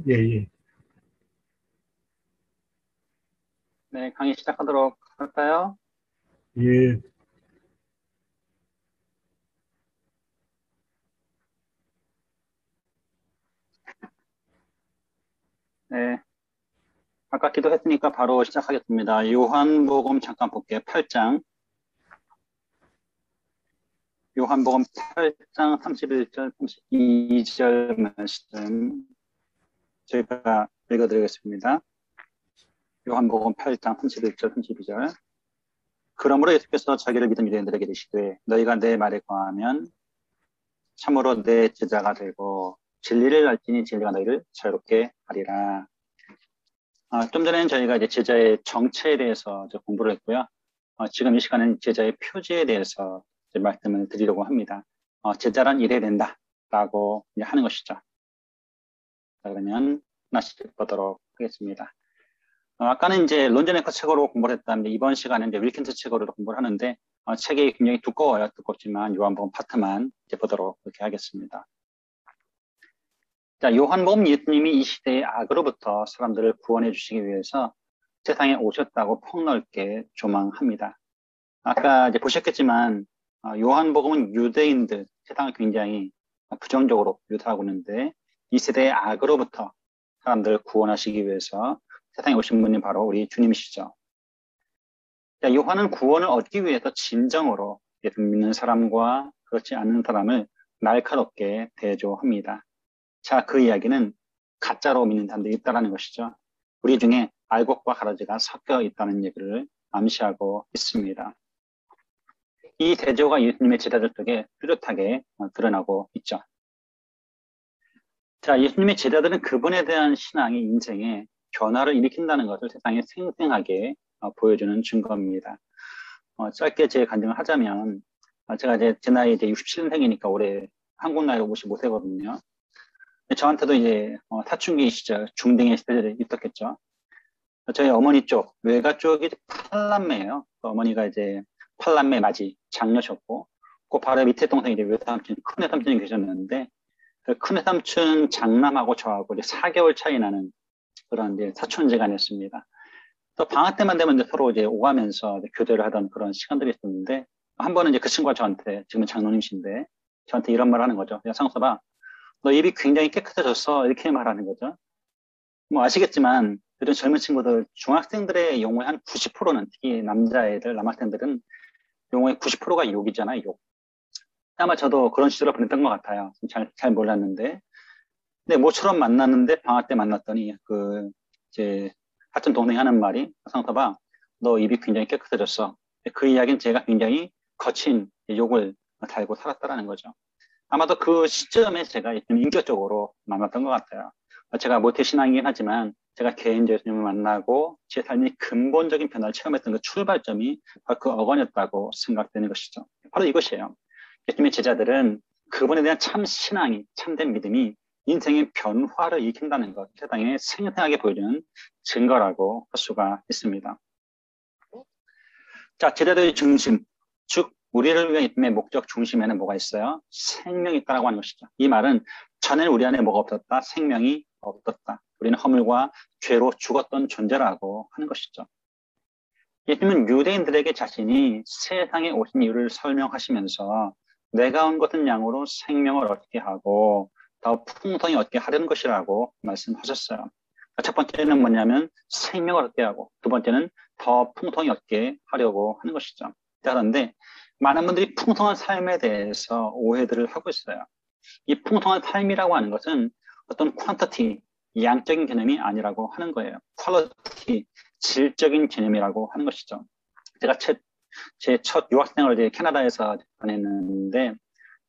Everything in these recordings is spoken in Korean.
예, 예. 네, 강의 시작하도록 할까요? 예, 네, 아까 기도했으니까 바로 시작하겠습니다. 요한복음 잠깐 볼게요. 8장. 요한복음 8장 31절, 32절 말씀 제가 읽어드리겠습니다. 요한복음 8장 31절, 32절. 그러므로 예수께서 자기를 믿은 유대인들에게 이르시되 너희가 내 말에 거하면 참으로 내 제자가 되고 진리를 알지니 진리가 너희를 자유롭게 하리라. 좀 전에는 저희가 이제 제자의 정체에 대해서 이제 공부를 했고요. 지금 이 시간은 제자의 표지에 대해서 이제 말씀을 드리려고 합니다. 제자란 이래야 된다라고 이제 하는 것이죠. 자, 그러면 하나씩 보도록 하겠습니다. 아까는 이제 론제네커 책으로 공부를 했다는데 이번 시간은 이제 윌킨스 책으로 공부를 하는데 책이 굉장히 두꺼워요. 두껍지만 요한복음 파트만 이제 보도록 그렇게 하겠습니다. 자, 요한복음 예수님이 이 시대의 악으로부터 사람들을 구원해 주시기 위해서 세상에 오셨다고 폭넓게 조망합니다. 아까 이제 보셨겠지만 요한복음은 유대인들 세상을 굉장히 부정적으로 묘사하고 있는데 이 세대의 악으로부터 사람들을 구원하시기 위해서 세상에 오신 분이 바로 우리 주님이시죠. 자, 요한은 구원을 얻기 위해서 진정으로 예수 믿는 사람과 그렇지 않는 사람을 날카롭게 대조합니다. 자, 그 이야기는 가짜로 믿는 사람들이 있다는 것이죠. 우리 중에 알곡과 가라지가 섞여 있다는 얘기를 암시하고 있습니다. 이 대조가 예수님의 제자들 속에 뚜렷하게 드러나고 있죠. 자, 예수님의 제자들은 그분에 대한 신앙이 인생에 변화를 일으킨다는 것을 세상에 생생하게 보여주는 증거입니다. 짧게 제 간증을 하자면, 제가 이제 제 나이 이제 67년생이니까 올해 한국 나이로 55세거든요. 저한테도 이제 사춘기 시절, 중딩의 시절이 있었겠죠. 저희 어머니 쪽, 외가 쪽이 팔남매예요. 어머니가 이제 팔남매 맞이 장녀셨고, 그 바로 밑에 동생이 이제 외삼촌, 큰 외삼촌이 계셨는데, 그 큰 외삼촌 장남하고 저하고 이제 4개월 차이 나는 그런 이제 사촌지간이었습니다. 또 방학 때만 되면 이제 서로 이제 오가면서 이제 교대를 하던 그런 시간들이 있었는데, 한 번은 이제 그 친구가 저한테, 지금은 장로님이신데, 저한테 이런 말 하는 거죠. 야, 상섭아, 너 입이 굉장히 깨끗해졌어. 이렇게 말하는 거죠. 뭐 아시겠지만, 요즘 젊은 친구들, 중학생들의 용어의 한 90%는, 특히 남자애들, 남학생들은 용어의 90%가 욕이잖아요, 욕. 아마 저도 그런 시절을 보냈던 것 같아요. 잘 몰랐는데. 근데 모처럼 만났는데, 방학 때 만났더니, 이제, 같은 동생이 하는 말이, 상서봐, 너 입이 굉장히 깨끗해졌어. 그 이야기는 제가 굉장히 거친 욕을 달고 살았다라는 거죠. 아마도 그 시점에 제가 좀 인격적으로 만났던 것 같아요. 제가 모태신앙이긴 하지만 제가 개인적으로 예수님을 만나고 제 삶이 근본적인 변화를 체험했던 그 출발점이 바로 그 어건이었다고 생각되는 것이죠. 바로 이것이에요. 예수님의 제자들은 그분에 대한 참 신앙이, 참된 믿음이 인생의 변화를 일으킨다는 것, 세상에 생생하게 보여주는 증거라고 할 수가 있습니다. 자, 제자들의 중심, 즉 우리를 위한 예수님의 목적 중심에는 뭐가 있어요? 생명이 있다라고 하는 것이죠. 이 말은 전에는 우리 안에 뭐가 없었다? 생명이 없었다. 우리는 허물과 죄로 죽었던 존재라고 하는 것이죠. 예수님은 유대인들에게 자신이 세상에 오신 이유를 설명하시면서 내가 온 것은 양으로 생명을 얻게 하고 더 풍성히 얻게 하려는 것이라고 말씀하셨어요. 첫 번째는 뭐냐면 생명을 얻게 하고 두 번째는 더 풍성히 얻게 하려고 하는 것이죠. 그런데 많은 분들이 풍성한 삶에 대해서 오해들을 하고 있어요. 이 풍성한 삶이라고 하는 것은 어떤 퀀터티, 양적인 개념이 아니라고 하는 거예요. 퀄러티, 질적인 개념이라고 하는 것이죠. 제가 제 첫 유학생을 이제 캐나다에서 보냈는데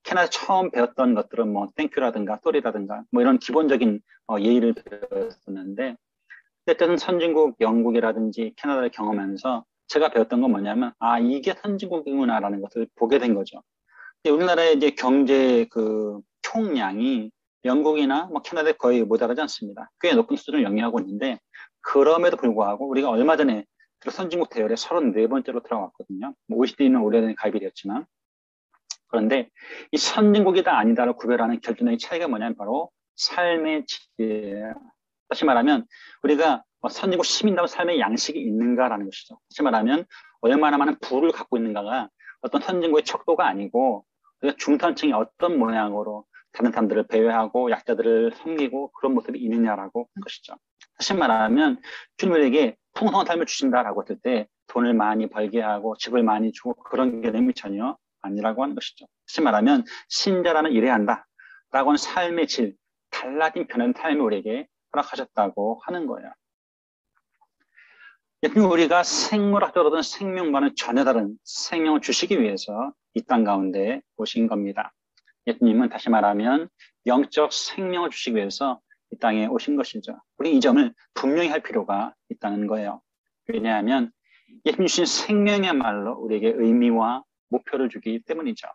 캐나다 처음 배웠던 것들은 뭐 땡큐라든가 쏘리라든가 뭐 이런 기본적인 예의를 배웠었는데 어쨌든 선진국 영국이라든지 캐나다를 경험하면서 제가 배웠던 건 뭐냐면 이게 선진국이구나라는 것을 보게 된 거죠. 우리나라의 이제 경제 그 총량이 영국이나 뭐 캐나다에 거의 모자라지 않습니다. 꽤 높은 수준을 영위하고 있는데 그럼에도 불구하고 우리가 얼마 전에 선진국 대열에 34번째로 들어갔거든요. 뭐 OECD는 오래전에 가입이 되었지만 그런데 이 선진국이다 아니다를 구별하는 결정적인 차이가 뭐냐면 바로 삶의 질이에요. 다시 말하면 우리가 선지고 시민다운 삶의 양식이 있는가라는 것이죠. 다시 말하면 얼마나 많은 부를 갖고 있는가가 어떤 선진국의 척도가 아니고 우리가 중산층이 어떤 모양으로 다른 사람들을 배회하고 약자들을 섬기고 그런 모습이 있느냐라고 하는 것이죠. 다시 말하면 주님 우리에게 풍성한 삶을 주신다라고 했을 때 돈을 많이 벌게 하고 집을 많이 주고 그런 개념이 전혀 아니라고 하는 것이죠. 다시 말하면 신자라는 이래야 한다라고 하는 삶의 질, 달라진 변화된 삶을 우리에게 허락하셨다고 하는 거예요. 예수님 우리가 생물학적으로는 생명과는 전혀 다른 생명을 주시기 위해서 이 땅 가운데 오신 겁니다. 예수님은 다시 말하면 영적 생명을 주시기 위해서 이 땅에 오신 것이죠. 우리 이 점을 분명히 할 필요가 있다는 거예요. 왜냐하면 예수님 주신 생명이야말로 우리에게 의미와 목표를 주기 때문이죠.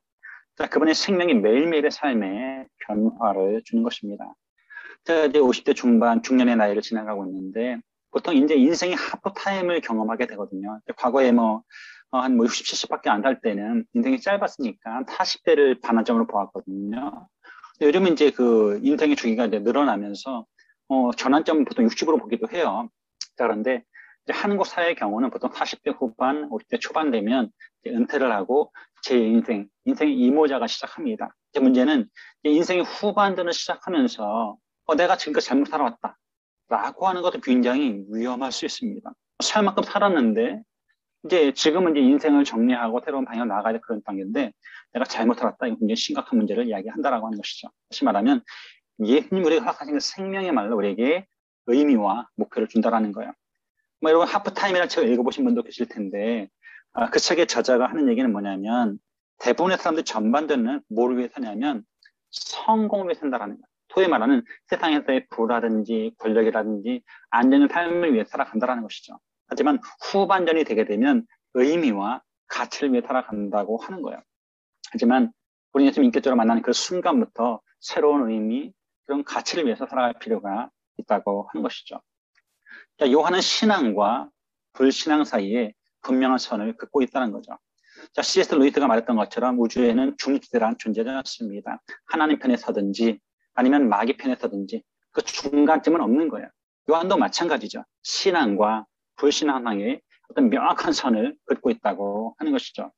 자, 그분의 생명이 매일매일의 삶에 변화를 주는 것입니다. 제가 이제 50대 중반, 중년의 나이를 지나가고 있는데 보통 이제 인생의 하프타임을 경험하게 되거든요. 과거에 한 60, 70밖에 안 살 때는 인생이 짧았으니까 한 40대를 반환점으로 보았거든요. 요즘은 이제 그 인생의 주기가 이제 늘어나면서, 전환점 보통 60으로 보기도 해요. 자, 그런데 이제 한국 사회의 경우는 보통 40대 후반, 50대 초반 되면 이제 은퇴를 하고 제 인생의 이모자가 시작합니다. 이제 문제는 이제 인생의 후반전을 시작하면서 내가 지금까지 잘못 살아왔다. 라고 하는 것도 굉장히 위험할 수 있습니다. 살 만큼 살았는데, 이제 지금은 이제 인생을 정리하고 새로운 방향으로 나아가야 될 그런 단계인데, 내가 잘못 살았다. 이거 굉장히 심각한 문제를 이야기한다라고 하는 것이죠. 다시 말하면, 예수님 우리가 허락하신 그 생명의 말로 우리에게 의미와 목표를 준다라는 거예요. 여러분, 하프타임이라는 책을 읽어보신 분도 계실 텐데, 그 책의 저자가 하는 얘기는 뭐냐면, 대부분의 사람들 전반전은 뭘 위해 사냐면, 성공을 위해 산다라는 거예요. 소위 말하는 세상에서의 부라든지 권력이라든지 안정된 삶을 위해 살아간다는 것이죠. 하지만 후반전이 되게 되면 의미와 가치를 위해 살아간다고 하는 거예요. 하지만 우리 예수님 인격적으로 만나는 그 순간부터 새로운 의미, 그런 가치를 위해서 살아갈 필요가 있다고 하는 것이죠. 자, 요한은 신앙과 불신앙 사이에 분명한 선을 긋고 있다는 거죠. 자, C.S. 루이스가 말했던 것처럼 우주에는 중립지대란 존재하지 않습니다. 하나님 편에 서든지 아니면 마귀 편에 서든지 그 중간쯤은 없는 거예요. 요한도 마찬가지죠. 신앙과 불신앙 사이에 어떤 명확한 선을 긋고 있다고 하는 것이죠.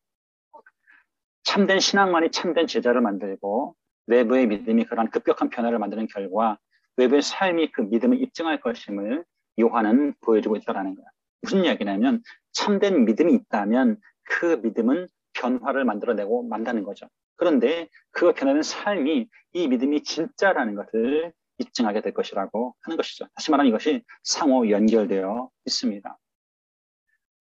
참된 신앙만이 참된 제자를 만들고 외부의 믿음이 그러한 급격한 변화를 만드는 결과 외부의 삶이 그 믿음을 입증할 것임을 요한은 보여주고 있다는 거예요. 무슨 이야기냐면 참된 믿음이 있다면 그 믿음은 변화를 만들어내고 만다는 거죠. 그런데 그 변화된 삶이 이 믿음이 진짜라는 것을 입증하게 될 것이라고 하는 것이죠. 다시 말하면 이것이 상호 연결되어 있습니다.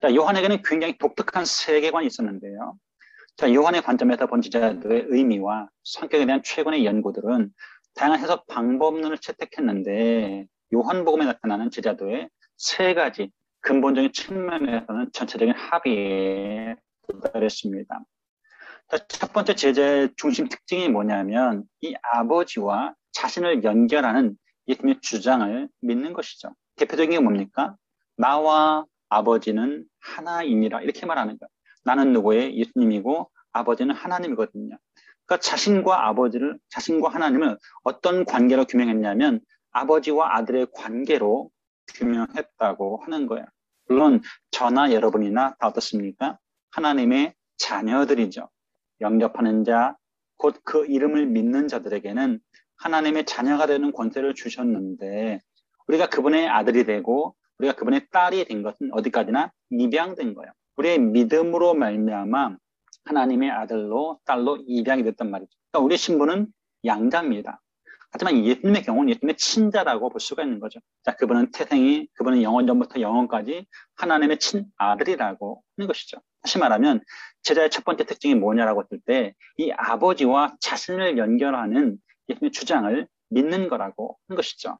자, 요한에게는 굉장히 독특한 세계관이 있었는데요. 자, 요한의 관점에서 본 제자들의 의미와 성격에 대한 최근의 연구들은 다양한 해석 방법론을 채택했는데 요한복음에 나타나는 제자들의 세 가지 근본적인 측면에서는 전체적인 합의에 도달했습니다. 자, 첫 번째 제자의 중심 특징이 뭐냐면 이 아버지와 자신을 연결하는 예수님의 주장을 믿는 것이죠. 대표적인 게 뭡니까? 나와 아버지는 하나이니라 이렇게 말하는 거예요. 나는 누구의 예수님이고 아버지는 하나님이거든요. 그러니까 자신과 하나님을 어떤 관계로 규명했냐면 아버지와 아들의 관계로 규명했다고 하는 거예요. 물론 저나 여러분이나 다 어떻습니까? 하나님의 자녀들이죠. 영접하는 자, 곧 그 이름을 믿는 자들에게는 하나님의 자녀가 되는 권세를 주셨는데 우리가 그분의 아들이 되고 우리가 그분의 딸이 된 것은 어디까지나 입양된 거예요. 우리의 믿음으로 말미암아 하나님의 아들로 딸로 입양이 됐단 말이죠. 그러니까 우리의 신분은 양자입니다. 하지만 예수님의 경우는 예수님의 친자라고 볼 수가 있는 거죠. 자, 그분은 영원전부터 영원까지 하나님의 친아들이라고 하는 것이죠. 다시 말하면 제자의 첫 번째 특징이 뭐냐라고 했을 때 이 아버지와 자신을 연결하는 예수님의 주장을 믿는 거라고 하는 것이죠.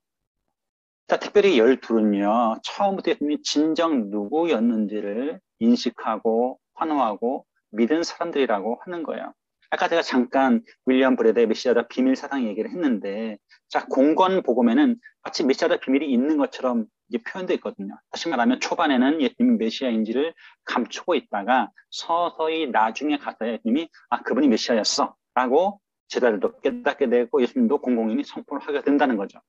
자, 특별히 12은요, 처음부터 예수님이 진정 누구였는지를 인식하고 환호하고 믿은 사람들이라고 하는 거예요. 아까 제가 잠깐 윌리엄 브레드의 메시아다 비밀 사상 얘기를 했는데, 자, 공건 복음에는 마치 메시아다 비밀이 있는 것처럼 이제 표현되어 있거든요. 다시 말하면 초반에는 예수님이 메시아인지를 감추고 있다가 서서히 나중에 가서 예수님이 그분이 메시아였어 라고 제자들도 깨닫게 되고 예수님도 공공연히 선포를 하게 된다는 거죠.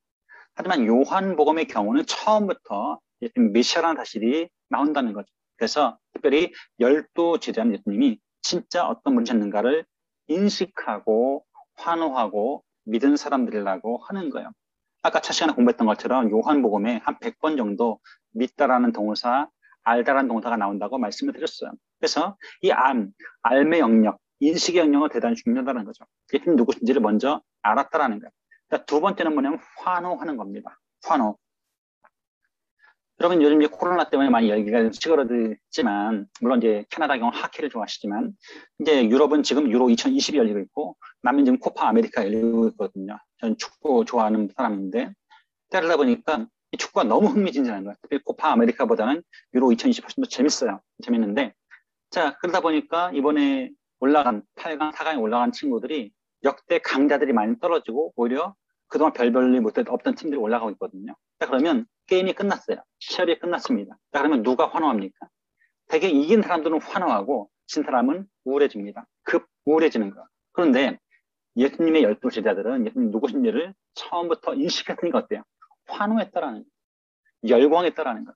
하지만 요한복음의 경우는 처음부터 메시아라는 사실이 나온다는 거죠. 그래서 특별히 12제자는 예수님이 진짜 어떤 분이셨는가를 인식하고 환호하고 믿은 사람들이라고 하는 거예요. 아까 첫 시간에 공부했던 것처럼 요한복음에 한 100번 정도 믿다라는 동사, 알다라는 동사가 나온다고 말씀을 드렸어요. 그래서 이 알의 영역, 인식의 영역은 대단히 중요하다는 거죠. 예수님 누구신지를 먼저 알았다라는 거예요. 두 번째는 뭐냐면 환호하는 겁니다. 환호. 여러분 요즘 이제 코로나 때문에 많이 열기가 좀 찌그러지지만 물론 이제 캐나다 경우 하키를 좋아하시지만 이제 유럽은 지금 유로 2020이 열리고 있고 남미 지금 코파 아메리카 열리고 있거든요. 저는 축구 좋아하는 사람인데 그러다 보니까 이 축구가 너무 흥미진진한 거예요. 특히 코파 아메리카보다는 유로 2020 훨씬 더 재밌어요. 재밌는데 자 그러다 보니까 이번에 올라간 8강, 4강에 올라간 친구들이 역대 강자들이 많이 떨어지고 오히려 그동안 별볼일 없던 팀들이 올라가고 있거든요. 자 그러면 게임이 끝났어요. 시합이 끝났습니다. 자 그러면 누가 환호합니까? 되게 이긴 사람들은 환호하고 진 사람은 우울해집니다. 급 우울해지는 거. 그런데 예수님의 12제자들은 예수님 누구신지를 처음부터 인식했으니까 어때요? 환호했다라는 거. 열광했다라는 거.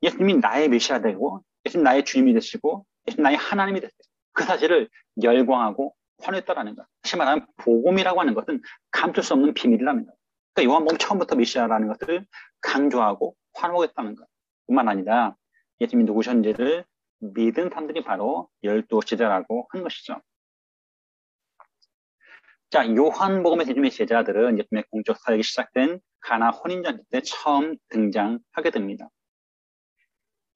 예수님이 나의 메시아 되고 예수님 나의 주님이 되시고 예수님 나의 하나님이 되세요. 그 사실을 열광하고 환호했다라는 거. 다시 말하면 복음이라고 하는 것은 감출 수 없는 비밀이라는 거. 그러니까 요한복음 처음부터 메시아라는 것을 강조하고 환호했다는 것. 뿐만 아니라 예수님이 누구셨는지를 믿은 사람들이 바로 12제자라고 하는 것이죠. 자, 요한복음의 예수님의 제자들은 예수님의 공적 사역이 시작된 가나 혼인잔치 때 처음 등장하게 됩니다.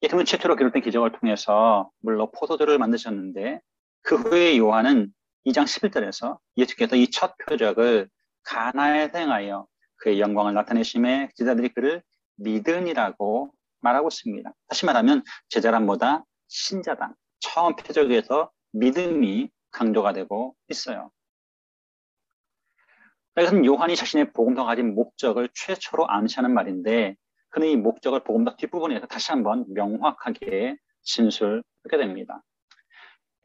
예수님은 최초로 기록된 기적을 통해서 물로 포도주를 만드셨는데 그 후에 요한은 2장 11절에서 예수께서 이 첫 표적을 가나에 행하여 그의 영광을 나타내심에 제자들이 그를 믿으니라고 말하고 있습니다. 다시 말하면 제자란보다 신자다. 처음 표적에서 믿음이 강조가 되고 있어요. 이것은 요한이 자신의 복음서 가진 목적을 최초로 암시하는 말인데 그는 이 목적을 복음서 뒷부분에서 다시 한번 명확하게 진술하게 됩니다.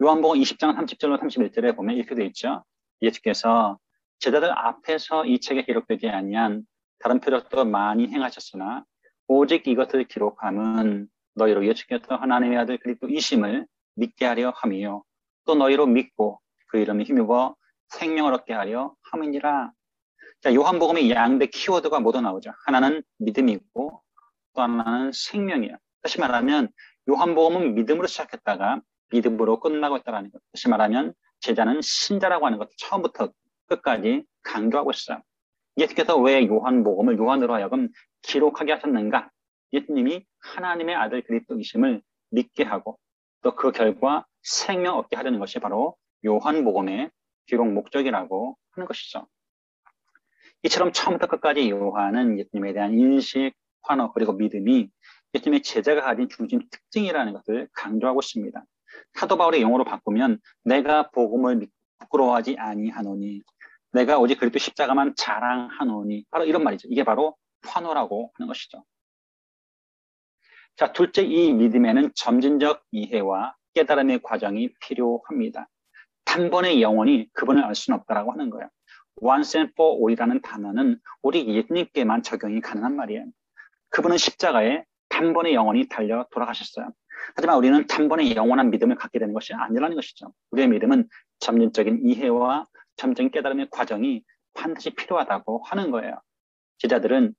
요한복음 20장 30절로 31절에 보면 이렇게 되어 있죠. 예수께서 제자들 앞에서 이 책에 기록되지 아니한 다른 표적도 많이 행하셨으나 오직 이것을 기록함은 너희로 예수께서 하나님의 아들 그리스도이심을 믿게 하려 함이요 또 너희로 믿고 그 이름에 힘입어 생명을 얻게 하려 함이니라. 자, 요한복음의 양대 키워드가 모두 나오죠. 하나는 믿음이고 또 하나는 생명이에요. 다시 말하면 요한복음은 믿음으로 시작했다가 믿음으로 끝나고 있다는 것. 다시 말하면 제자는 신자라고 하는 것을 처음부터 끝까지 강조하고 있어요. 예수께서 왜 요한복음을 요한으로 하여금 기록하게 하셨는가? 예수님이 하나님의 아들 그리스도이심을 믿게 하고 또 그 결과 생명 얻게 하려는 것이 바로 요한복음의 기록 목적이라고 하는 것이죠. 이처럼 처음부터 끝까지 요한은 예수님에 대한 인식, 환호 그리고 믿음이 예수님의 제자가 가진 중심 특징이라는 것을 강조하고 있습니다. 사도 바울의 용어로 바꾸면 내가 복음을 믿고 부끄러워하지 아니하노니 내가 오직 그리스도 십자가만 자랑하노니 바로 이런 말이죠. 이게 바로 환호라고 하는 것이죠. 자, 둘째 이 믿음에는 점진적 이해와 깨달음의 과정이 필요합니다. 단번에 영원히 그분을 알 수는 없다라고 하는 거예요. once and for all이라는 단어는 우리 예수님께만 적용이 가능한 말이에요. 그분은 십자가에 단번에 영원히 달려 돌아가셨어요. 하지만 우리는 단번에 영원한 믿음을 갖게 되는 것이 아니라는 것이죠. 우리의 믿음은 점진적인 이해와 점진적인 깨달음의 과정이 반드시 필요하다고 하는 거예요. 제자들은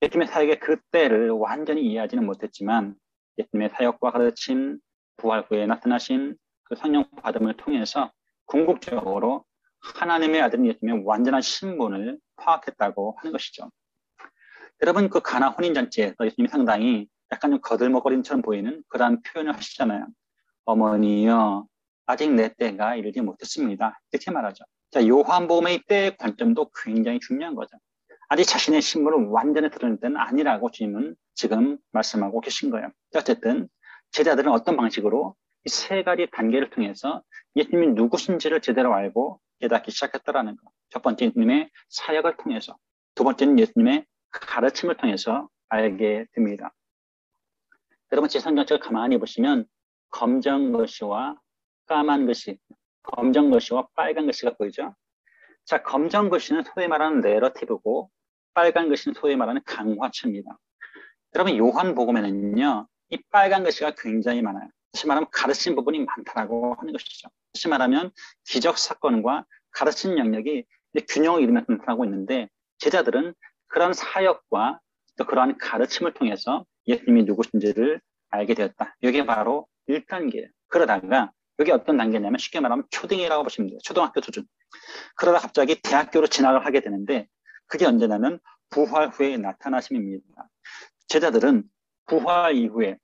예수님의 사역의 그 때를 완전히 이해하지는 못했지만 예수님의 사역과 가르침, 부활 후에 나타나신 그 성령 받음을 통해서 궁극적으로 하나님의 아들인 예수님의 완전한 신분을 파악했다고 하는 것이죠. 여러분 그 가나 혼인잔치에서 예수님이 상당히 약간 좀 거들먹거림처럼 보이는 그러한 표현을 하시잖아요. 어머니여 아직 내 때가 이르지 못했습니다. 이렇게 말하죠. 자, 요한복음의 때의 관점도 굉장히 중요한 거죠. 아직 자신의 신분을 완전히 드러낼 때는 아니라고 주님은 지금 말씀하고 계신 거예요. 어쨌든 제자들은 어떤 방식으로 이 세 가지 단계를 통해서 예수님이 누구신지를 제대로 알고 깨닫기 시작했다라는 것. 첫 번째 예수님의 사역을 통해서, 두 번째는 예수님의 가르침을 통해서 알게 됩니다. 여러분 제 성경책을 가만히 보시면 검정 글씨와 까만 글씨, 검정 글씨와 빨간 글씨가 보이죠? 자, 검정 글씨는 소위 말하는 내러티브고 빨간 글씨는 소위 말하는 강화체입니다. 여러분 요한복음에는요, 이 빨간 글씨가 굉장히 많아요. 다시 말하면 가르친 부분이 많다라고 하는 것이죠. 다시 말하면 기적 사건과 가르친 영역이 균형을 이루면서 나타나고 있는데, 제자들은 그런 사역과 또 그러한 가르침을 통해서 예수님이 누구신지를 알게 되었다. 이게 바로 1단계예요. 그러다가 여기 어떤 단계냐면 쉽게 말하면 초등이라고 보시면 돼요. 초등학교 수준. 그러다 갑자기 대학교로 진학을 하게 되는데, 그게 언제냐면 부활 후에 나타나심입니다. 제자들은 부활 이후에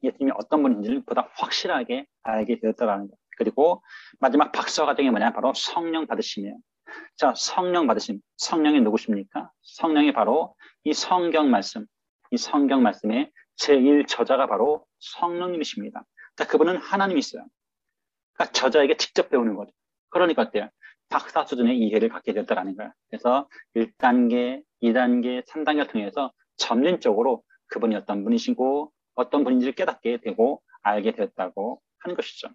예수님이 어떤 분인지를 보다 확실하게 알게 되었다는 것. 그리고 마지막 박사 과정이 뭐냐? 바로 성령 받으심이에요. 자, 성령 받으심. 성령이 누구십니까? 성령이 바로 이 성경 말씀, 이 성경 말씀의 제1저자가 바로 성령님이십니다. 자, 그분은 하나님이시어요. 그러니까 저자에게 직접 배우는 거죠. 그러니까 어때요? 박사 수준의 이해를 갖게 되었다는 거예요. 그래서 1단계, 2단계, 3단계를 통해서 점진적으로 그분이 어떤 분이시고 어떤 분인지를 깨닫게 되고 알게 되었다고 하는 것이죠.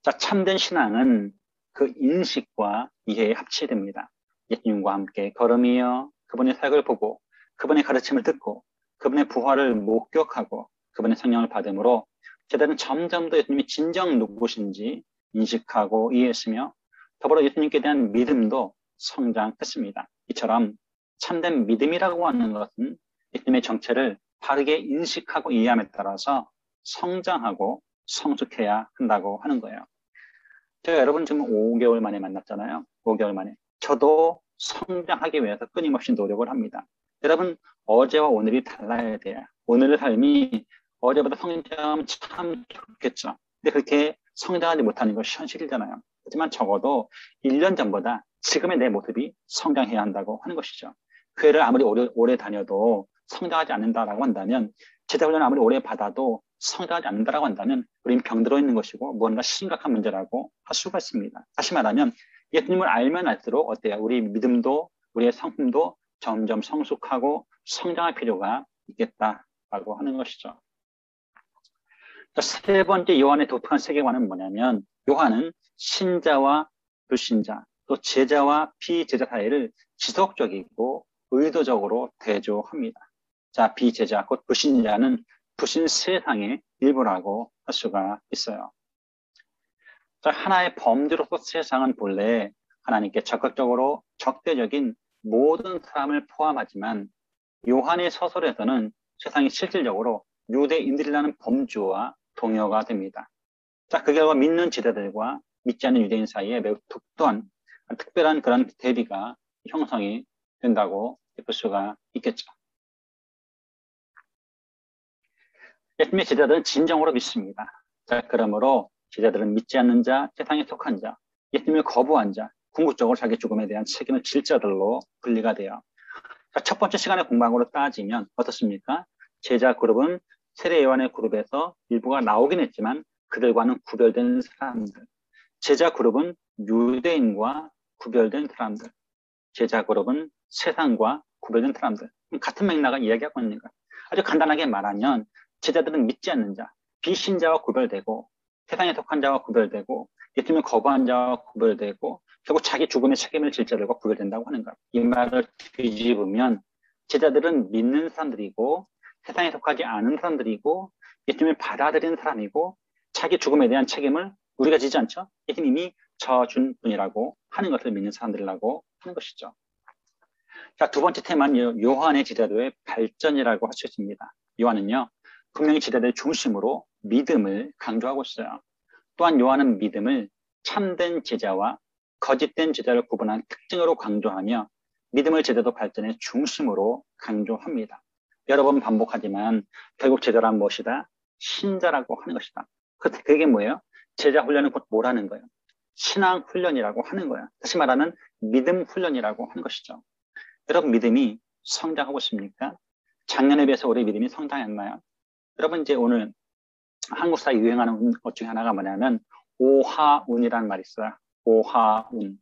자, 참된 신앙은 그 인식과 이해에 합치됩니다. 예수님과 함께 걸음이여 그분의 사역을 보고 그분의 가르침을 듣고 그분의 부활을 목격하고 그분의 성령을 받음으로 제자들은 점점 더 예수님이 진정 누구신지 인식하고 이해했으며 더불어 예수님께 대한 믿음도 성장했습니다. 이처럼 참된 믿음이라고 하는 것은 예수님의 정체를 바르게 인식하고 이해함에 따라서 성장하고 성숙해야 한다고 하는 거예요. 제가 여러분 지금 5개월 만에 만났잖아요. 5개월 만에. 저도 성장하기 위해서 끊임없이 노력을 합니다. 여러분 어제와 오늘이 달라야 돼요. 오늘의 삶이 어제보다 성장하면 참 좋겠죠. 근데 그렇게 성장하지 못하는 것이 현실이잖아요. 하지만 적어도 1년 전보다 지금의 내 모습이 성장해야 한다고 하는 것이죠. 교회를 아무리 오래 다녀도 성장하지 않는다라고 한다면, 제자훈련을 아무리 오래 받아도 성장하지 않는다라고 한다면 우리는 병들어 있는 것이고 무언가 심각한 문제라고 할 수가 있습니다. 다시 말하면 예수님을 알면 알수록 어때요? 우리 믿음도 우리의 성품도 점점 성숙하고 성장할 필요가 있겠다라고 하는 것이죠. 세 번째 요한의 독특한 세계관은 뭐냐면, 요한은 신자와 불신자, 또 제자와 비제자 사이를 지속적이고 의도적으로 대조합니다. 자, 비제자, 곧 불신자는 불신 세상의 일부라고 할 수가 있어요. 자, 하나의 범죄로서 세상은 본래 하나님께 적극적으로 적대적인 모든 사람을 포함하지만, 요한의 서술에서는 세상이 실질적으로 유대인들이라는 범주와 동요가 됩니다. 자, 그 결과 믿는 제자들과 믿지 않는 유대인 사이에 매우 특별한 그런 대비가 형성이 된다고 볼 수가 있겠죠. 예수님의 제자들은 진정으로 믿습니다. 자, 그러므로 제자들은 믿지 않는 자, 세상에 속한 자, 예수님을 거부한 자, 궁극적으로 자기 죽음에 대한 책임을 질 자들로 분리가 돼요. 자, 첫 번째 시간의 공방으로 따지면 어떻습니까? 제자 그룹은 세례 요한의 그룹에서 일부가 나오긴 했지만 그들과는 구별된 사람들. 제자 그룹은 유대인과 구별된 사람들. 제자 그룹은 세상과 구별된 사람들. 같은 맥락을 이야기하고 있는 거예요. 아주 간단하게 말하면 제자들은 믿지 않는 자, 비신자와 구별되고 세상에 속한 자와 구별되고 예수님을 거부한 자와 구별되고 결국 자기 죽음의 책임을 질 자들과 구별된다고 하는 거예요. 이 말을 뒤집으면 제자들은 믿는 사람들이고 세상에 속하지 않은 사람들이고 예수님을 받아들이는 사람이고 자기 죽음에 대한 책임을 우리가 지지 않죠? 예수님이 져준 분이라고 하는 것을 믿는 사람들이라고 하는 것이죠. 자, 두 번째 테마는 요한의 제자도의 발전이라고 할 수 있습니다. 요한은요, 분명히 제자들 중심으로 믿음을 강조하고 있어요. 또한 요한은 믿음을 참된 제자와 거짓된 제자를 구분한 특징으로 강조하며 믿음을 제자도 발전의 중심으로 강조합니다. 여러 번 반복하지만 결국 제자란 무엇이다? 신자라고 하는 것이다. 그게 뭐예요? 제자 훈련은 곧 뭐라는 거예요? 신앙 훈련이라고 하는 거예요. 다시 말하면 믿음 훈련이라고 하는 것이죠. 여러분 믿음이 성장하고 있습니까? 작년에 비해서 올해 믿음이 성장했나요? 여러분 이제 오늘 한국사에 유행하는 것 중에 하나가 뭐냐면 오하운이라는 말이 있어요. 오하운.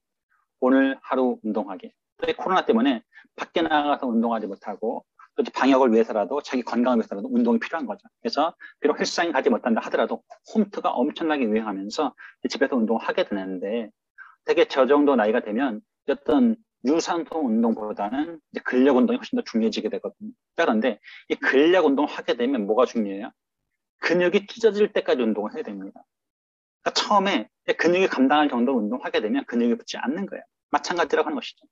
오늘 하루 운동하기. 코로나 때문에 밖에 나가서 운동하지 못하고 또 방역을 위해서라도 자기 건강을 위해서라도 운동이 필요한 거죠. 그래서 비록 헬스장에 가지 못한다 하더라도 홈트가 엄청나게 유행하면서 집에서 운동을 하게 되는데 되게 저 정도 나이가 되면 어떤 유산소 운동보다는 이제 근력 운동이 훨씬 더 중요해지게 되거든요. 그런데 이 근력 운동을 하게 되면 뭐가 중요해요? 근육이 찢어질 때까지 운동을 해야 됩니다. 그러니까 처음에 근육이 감당할 정도 운동하게 되면 근육이 붙지 않는 거예요. 마찬가지라고 하는 것이죠.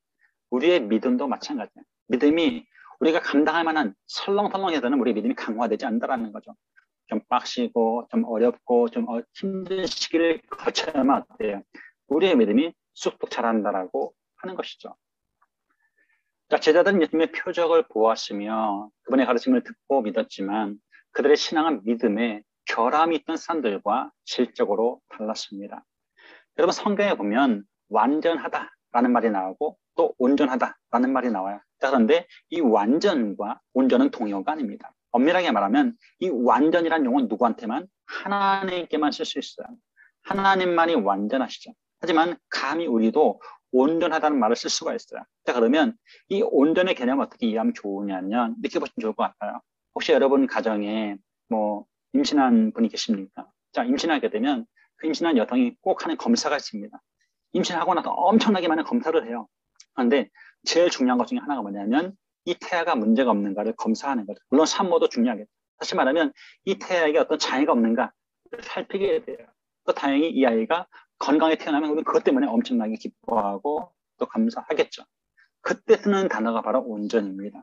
우리의 믿음도 마찬가지예요. 믿음이 우리가 감당할 만한 설렁설렁해서는 우리 믿음이 강화되지 않는다는 거죠. 좀 빡시고 좀 어렵고 좀 힘든 시기를 거쳐야만 어때요? 우리의 믿음이 쑥쑥 자란다라고 하는 것이죠. 자, 제자들은 예수님의 표적을 보았으며 그분의 가르침을 듣고 믿었지만 그들의 신앙은 믿음에 결함이 있던 사람들과 질적으로 달랐습니다. 여러분 성경에 보면 완전하다라는 말이 나오고 또 온전하다라는 말이 나와요. 자, 그런데 이 완전과 온전은 동의어가 아닙니다. 엄밀하게 말하면 이 완전이란 용어는 누구한테만? 하나님께만 쓸 수 있어요. 하나님만이 완전하시죠. 하지만 감히 우리도 온전하다는 말을 쓸 수가 있어요. 자, 그러면 이 온전의 개념을 어떻게 이해하면 좋으냐면 이렇게 보시면 좋을 것 같아요. 혹시 여러분 가정에 뭐 임신한 분이 계십니까? 자, 임신하게 되면 그 임신한 여성이 꼭 하는 검사가 있습니다. 임신하고 나서 엄청나게 많은 검사를 해요. 그런데 제일 중요한 것 중에 하나가 뭐냐면 이 태아가 문제가 없는가를 검사하는 거죠. 물론 산모도 중요하겠죠. 다시 말하면 이 태아에게 어떤 장애가 없는가 살피게 돼요. 또 다행히 이 아이가 건강에 태어나면 우리는 그것 때문에 엄청나게 기뻐하고 또 감사하겠죠. 그때 쓰는 단어가 바로 온전입니다.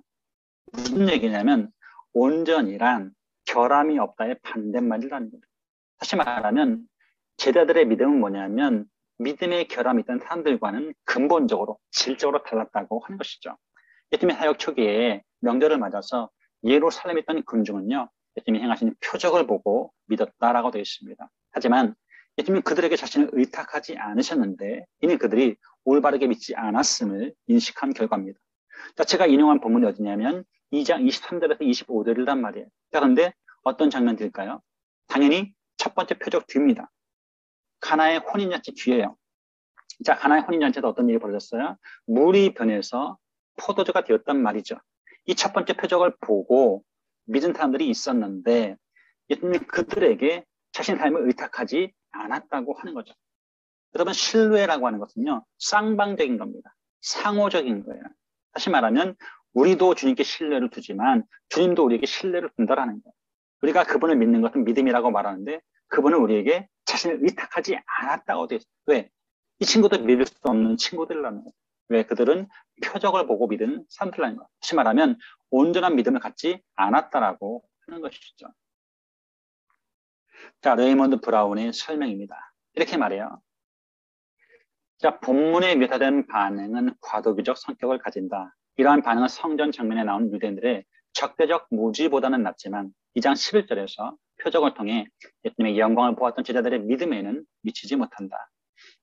무슨 얘기냐면 온전이란 결함이 없다의 반대말이라는 거죠. 다시 말하면 제자들의 믿음은 뭐냐면 믿음의 결함이 있던 사람들과는 근본적으로 질적으로 달랐다고 하는 것이죠. 예수님의 사역 초기에 명절을 맞아서 예루살렘에 있던 군중은요, 예수님이 행하시는 표적을 보고 믿었다라고 되어 있습니다. 하지만 예수님은 그들에게 자신을 의탁하지 않으셨는데 이미 그들이 올바르게 믿지 않았음을 인식한 결과입니다. 자, 제가 인용한 본문이 어디냐면 2장 23절에서 25절이란 말이에요. 자, 그런데 어떤 장면들일까요? 당연히 첫 번째 표적 뒤입니다. 가나의 혼인잔치 뒤에요. 자, 가나의 혼인잔치에서 어떤 일이 벌어졌어요? 물이 변해서 포도주가 되었단 말이죠. 이 첫 번째 표적을 보고 믿은 사람들이 있었는데 예수님이 그들에게 자신의 삶을 의탁하지 않았다고 하는 거죠. 여러분, 신뢰라고 하는 것은요, 쌍방적인 겁니다. 상호적인 거예요. 다시 말하면 우리도 주님께 신뢰를 두지만 주님도 우리에게 신뢰를 둔다라는 거예요. 우리가 그분을 믿는 것은 믿음이라고 말하는데 그분은 우리에게 자신을 의탁하지 않았다고 되어 있어요. 왜? 이 친구들 믿을 수 없는 친구들이라는 거예요. 왜? 그들은 표적을 보고 믿은 사람들이라는 거예요. 다시 말하면 온전한 믿음을 갖지 않았다라고 하는 것이죠. 자, 레이먼드 브라운의 설명입니다. 이렇게 말해요. 자, 본문에 묘사된 반응은 과도기적 성격을 가진다. 이러한 반응은 성전 장면에 나온 유대인들의 적대적 무지보다는 낫지만 2장 11절에서 표적을 통해 예수님의 영광을 보았던 제자들의 믿음에는 미치지 못한다.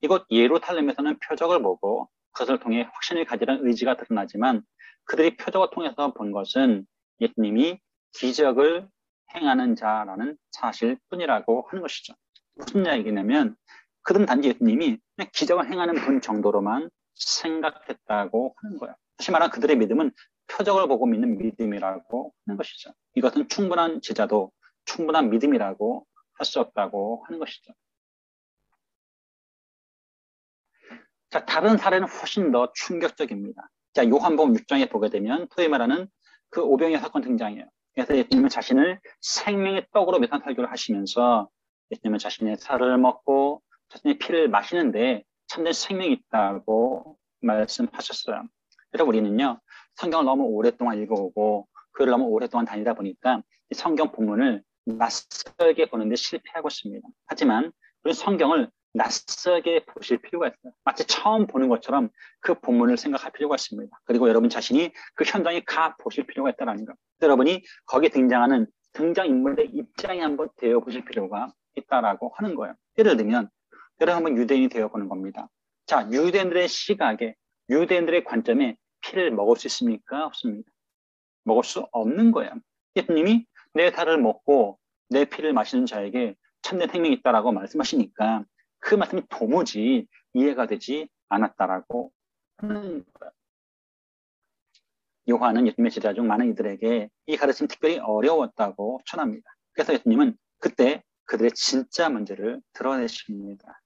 이곳 예루살렘에서는 표적을 보고 그것을 통해 확신을 가지는 의지가 드러나지만 그들이 표적을 통해서 본 것은 예수님이 기적을 행하는 자라는 사실뿐이라고 하는 것이죠. 무슨 얘기냐면 그들은 단지 예수님이 그냥 기적을 행하는 분 정도로만 생각했다고 하는 거예요. 다시 말하면 그들의 믿음은 표적을 보고 믿는 믿음이라고 하는 것이죠. 이것은 충분한 제자도 충분한 믿음이라고 할 수 없다고 하는 것이죠. 자, 다른 사례는 훨씬 더 충격적입니다. 자, 요한복음 6장에 보게 되면 소위 말하는 그 오병이어 사건 등장해요. 그래서 예수님은 자신을 생명의 떡으로 묘사한 설교를 하시면서 예수님은 자신의 살을 먹고 자신의 피를 마시는데 참된 생명이 있다고 말씀하셨어요. 그래서 우리는요, 성경을 너무 오랫동안 읽어오고 그걸 너무 오랫동안 다니다 보니까 이 성경 본문을 낯설게 보는데 실패하고 있습니다. 하지만 우리 성경을 낯설게 보실 필요가 있어요. 마치 처음 보는 것처럼 그 본문을 생각할 필요가 있습니다. 그리고 여러분 자신이 그 현장에 가 보실 필요가 있다는 것. 여러분이 거기에 등장하는 등장인물의 입장에 한번 되어 보실 필요가 있다라고 하는 거예요. 예를 들면 여러분 한번 유대인이 되어 보는 겁니다. 자, 유대인들의 시각에, 유대인들의 관점에 피를 먹을 수 있습니까? 없습니까? 먹을 수 없는 거예요. 예수님이 내 살을 먹고 내 피를 마시는 자에게 참된 생명이 있다라고 말씀하시니까 그 말씀이 도무지 이해가 되지 않았다라고 하는 거예요. 요한은 예수님의 제자 중 많은 이들에게 이 가르침이 특별히 어려웠다고 전합니다. 그래서 예수님은 그때 그들의 진짜 문제를 드러내십니다.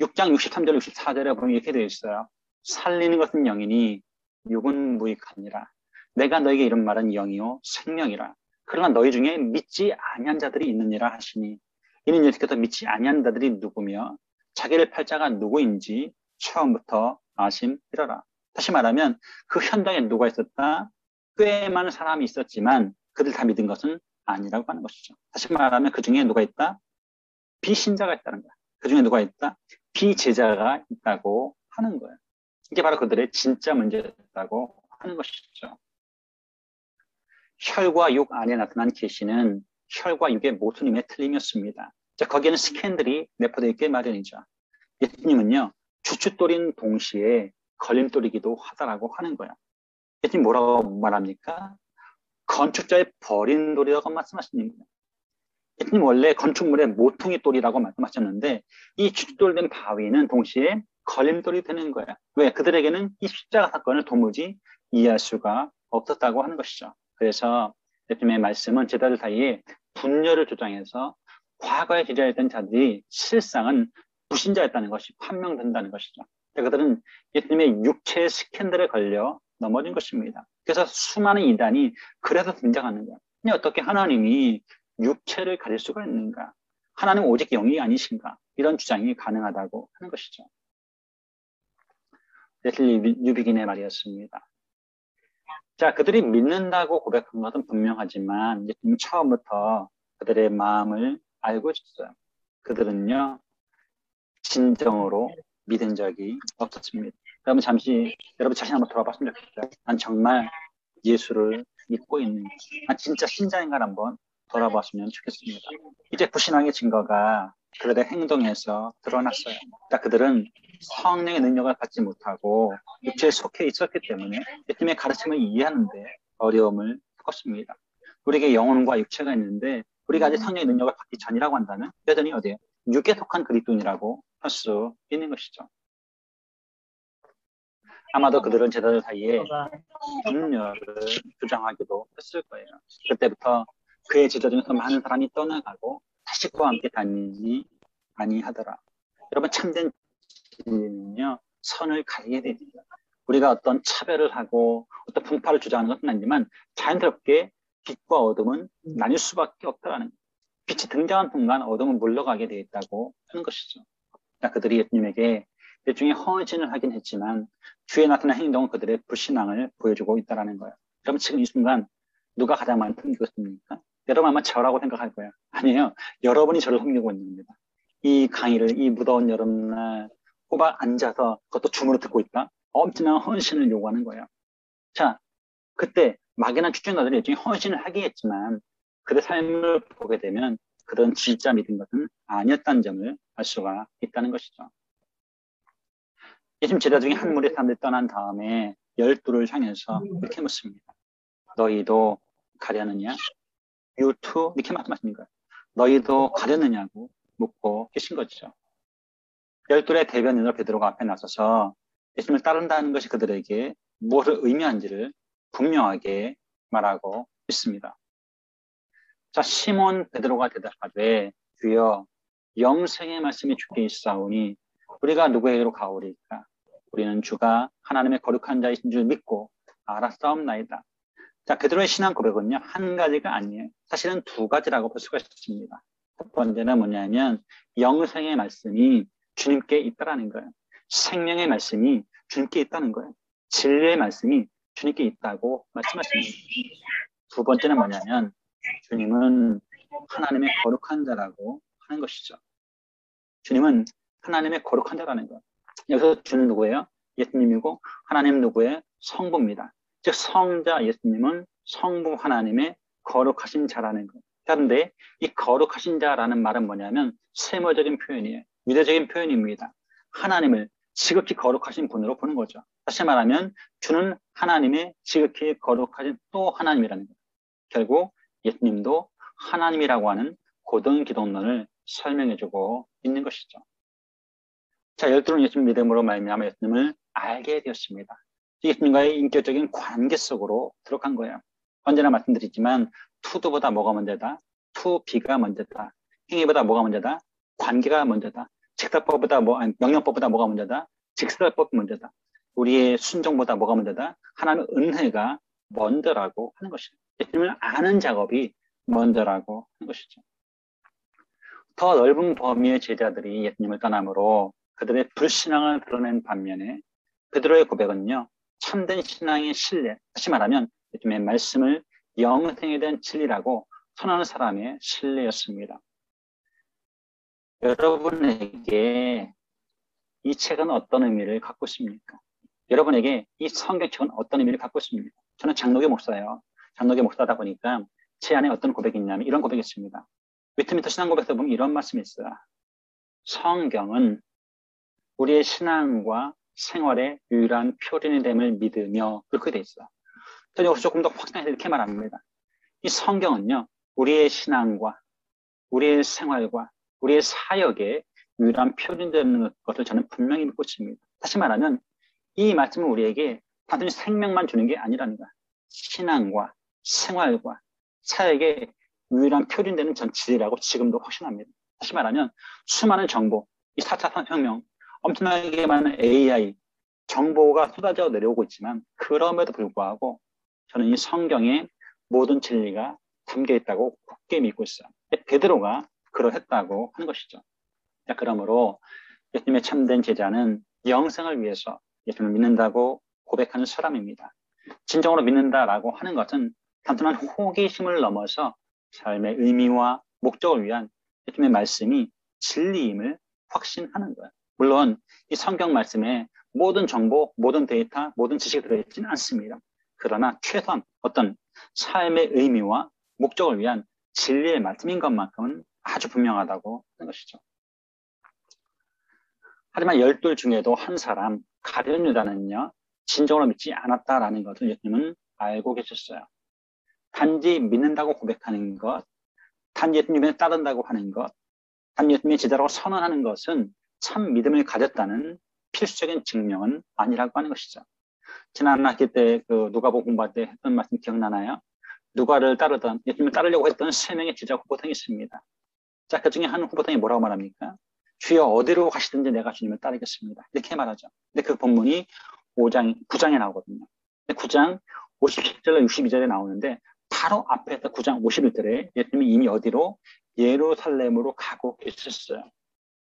6장 63절 64절에 보면 이렇게 되어 있어요. 살리는 것은 영이니 육은 무익하니라. 내가 너에게 이런 말은 영이요 생명이라. 그러나 너희 중에 믿지 아니한 자들이 있느니라 하시니 이는 예수께서 믿지 아니한 자들이 누구며 자기를 팔 자가 누구인지 처음부터 아심이러라. 다시 말하면 그 현장에 누가 있었다? 꽤 많은 사람이 있었지만 그들 다 믿은 것은 아니라고 하는 것이죠. 다시 말하면 그 중에 누가 있다? 비신자가 있다는 거야. 그 중에 누가 있다? 비제자가 있다고 하는 거예요. 이게 바로 그들의 진짜 문제였다고 하는 것이죠. 혈과 육 안에 나타난 계시는 혈과 육의 모순임에 틀림이었습니다. 자, 거기에는 스캔들이 내포되어 있게 마련이죠. 예수님은요, 주춧돌인 동시에 걸림돌이기도 하다라고 하는 거예요. 예수님 뭐라고 말합니까? 건축자의 버린 돌이라고 말씀하십니다. 예수님 원래 건축물의 모퉁이 돌이라고 말씀하셨는데 이 주춧돌된 바위는 동시에 걸림돌이 되는 거예요. 왜? 그들에게는 이 십자가 사건을 도무지 이해할 수가 없었다고 하는 것이죠. 그래서 예수님의 말씀은 제자들 사이에 분열을 주장해서 과거에 제자였던 자들이 실상은 불신자였다는 것이 판명된다는 것이죠. 그들은 예수님의 육체의 스캔들에 걸려 넘어진 것입니다. 그래서 수많은 이단이 그래서 등장하는 거예요. 근데 어떻게 하나님이 육체를 가질 수가 있는가? 하나님은 오직 영이 아니신가? 이런 주장이 가능하다고 하는 것이죠. 레슬리 뉴비긴의 말이었습니다. 자, 그들이 믿는다고 고백한 것은 분명하지만 예수님 처음부터 그들의 마음을 알고 있었어요. 그들은요, 진정으로 믿은 적이 없었습니다. 여러분 여러분 자신 한번 돌아봤으면 좋겠어요. 난 정말 예수를 믿고 있는가? 난 진짜 신자인가 한번 돌아봤으면 좋겠습니다. 이제 불신앙의 증거가 그들의 행동에서 드러났어요. 그러니까 그들은 성령의 능력을 받지 못하고 육체에 속해 있었기 때문에 예수님의 가르침을 이해하는데 어려움을 겪었습니다. 우리에게 영혼과 육체가 있는데 우리가 아직 성령의 능력을 받기 전이라고 한다면 여전히 어디에 육에 속한 그리스도인이라고 할 수 있는 것이죠. 아마도 그들은 제자들 사이에 분열을 주장하기도 했을 거예요. 그때부터 그의 제자 중에서 많은 사람이 떠나가고 다시 그와 함께 다니지 아니하더라. 여러분 참된 진리는요 선을 가리게 됩니다. 우리가 어떤 차별을 하고 어떤 분파를 주장하는 것은 아니지만 자연스럽게 빛과 어둠은 나뉠 수밖에 없다라는 거예요. 빛이 등장한 순간 어둠은 물러가게 되어 있다고 하는 것이죠. 그러니까 그들이 예수님에게 일종의 헌신을 하긴 했지만 주에 나타난 행동은 그들의 불신앙을 보여주고 있다는 거예요. 그럼 지금 이 순간 누가 가장 많이 섬기고 있습니까? 여러분 아마 저라고 생각할 거예요. 아니에요. 여러분이 저를 섬기고 있는 겁니다. 이 강의를 이 무더운 여름날 꼬박 앉아서 그것도 줌으로 듣고 있다. 엄청난 헌신을 요구하는 거예요. 자, 그때 막연한 추천자들이 일종의 헌신을 하긴 했지만 그들의 삶을 보게 되면 그들은 진짜 믿은 것은 아니었다는 점을 알 수가 있다는 것이죠. 예수님 제자 중에 한 무리 사람들이 떠난 다음에 12를 향해서 이렇게 묻습니다. 너희도 가려느냐? You too? 이렇게 말씀하시는 거예요. 너희도 가려느냐고 묻고 계신 거죠. 12의 대변인으로 베드로가 앞에 나서서 예수님을 따른다는 것이 그들에게 무엇을 의미한지를 분명하게 말하고 있습니다. 자, 시몬 베드로가 대답하되 주여 영생의 말씀이 주께 있사오니 우리가 누구에게로 가오리까? 우리는 주가 하나님의 거룩한 자이신 줄 믿고 알았사옵나이다. 자, 베드로의 신앙 고백은요 한 가지가 아니에요. 사실은 두 가지라고 볼 수가 있습니다. 첫 번째는 뭐냐면 영생의 말씀이 주님께 있다라는 거예요. 생명의 말씀이 주님께 있다는 거예요. 진리의 말씀이 주님께 있다고 말씀하십니다. 두 번째는 뭐냐면 주님은 하나님의 거룩한 자라고 하는 것이죠. 주님은 하나님의 거룩한 자라는 것. 여기서 주는 누구예요? 예수님이고 하나님 누구예요? 성부입니다. 즉 성자 예수님은 성부 하나님의 거룩하신 자라는 것. 그런데 이 거룩하신 자라는 말은 뭐냐면 세모적인 표현이에요. 미래적인 표현입니다. 하나님을 지극히 거룩하신 분으로 보는 거죠. 다시 말하면 주는 하나님의 지극히 거룩하신 또 하나님이라는 거예요. 결국 예수님도 하나님이라고 하는 고등 기독론을 설명해주고 있는 것이죠. 자, 12는 예수님 믿음으로 말미암아 예수님을 알게 되었습니다. 예수님과의 인격적인 관계 속으로 들어간 거예요. 언제나 말씀드리지만 투두보다 뭐가 먼저다? 투비가 먼저다. 행위보다 뭐가 먼저다? 관계가 먼저다. 직사법보다 명령법보다 뭐가 먼저다? 직설법이 먼저다. 우리의 순종보다 뭐가 먼저다? 하나님의 은혜가 먼저라고 하는 것이죠. 예수님을 아는 작업이 먼저라고 하는 것이죠. 더 넓은 범위의 제자들이 예수님을 떠나므로 그들의 불신앙을 드러낸 반면에 베드로의 고백은요, 참된 신앙의 신뢰, 다시 말하면 예수님의 말씀을 영생에 대한 진리라고 선언하는 사람의 신뢰였습니다. 여러분에게 이 책은 어떤 의미를 갖고 있습니까? 여러분에게 이 성경책은 어떤 의미를 갖고 있습니까? 저는 장로교 목사예요. 장로교 목사다 보니까 제 안에 어떤 고백이 있냐면 이런 고백이 있습니다. 위트미터 신앙고백에서 보면 이런 말씀이 있어요. 성경은 우리의 신앙과 생활의 유일한 표준이 됨을 믿으며 그렇게 돼 있어요. 저는 여기서 조금 더 확장해서 이렇게 말합니다. 이 성경은요, 우리의 신앙과 우리의 생활과 우리의 사역의 유일한 표준이 되는 것을 저는 분명히 믿고 있습니다. 다시 말하면 이 말씀은 우리에게 단순히 생명만 주는 게 아니라는 거야. 신앙과 생활과 사역의 유일한 표준되는 전 진리라고 지금도 확신합니다. 다시 말하면 수많은 정보, 이 4차 산업혁명, 엄청나게 많은 AI, 정보가 쏟아져 내려오고 있지만 그럼에도 불구하고 저는 이 성경의 모든 진리가 담겨 있다고 굳게 믿고 있어요. 베드로가 그러했다고 하는 것이죠. 자, 그러므로 예수님의 참된 제자는 영생을 위해서 예수님을 믿는다고 고백하는 사람입니다. 진정으로 믿는다라고 하는 것은 단순한 호기심을 넘어서 삶의 의미와 목적을 위한 예수님의 말씀이 진리임을 확신하는 거예요. 물론 이 성경 말씀에 모든 정보, 모든 데이터, 모든 지식이 들어있지는 않습니다. 그러나 최소한 어떤 삶의 의미와 목적을 위한 진리의 말씀인 것만큼은 아주 분명하다고 하는 것이죠. 하지만 열둘 중에도 한 사람, 가룟 유다는요, 진정으로 믿지 않았다라는 것을 예수님은 알고 계셨어요. 단지 믿는다고 고백하는 것, 단지 예수님에 따른다고 하는 것, 단지 예수님의 제자라고 선언하는 것은 참 믿음을 가졌다는 필수적인 증명은 아니라고 하는 것이죠. 지난 학기 때 그 누가복음 공부할 때 했던 말씀 기억나나요? 누가를 따르던, 예수님을 따르려고 했던 3명의 제자 후보생이 있습니다. 자, 그 중에 한 후보생이 뭐라고 말합니까? 주여 어디로 가시든지 내가 주님을 따르겠습니다. 이렇게 말하죠. 근데 그 본문이 9장에 나오거든요. 9장 57절로 62절에 나오는데 바로 앞에서 9장 51절에 예수님이 이미 어디로? 예루살렘으로 가고 계셨어요.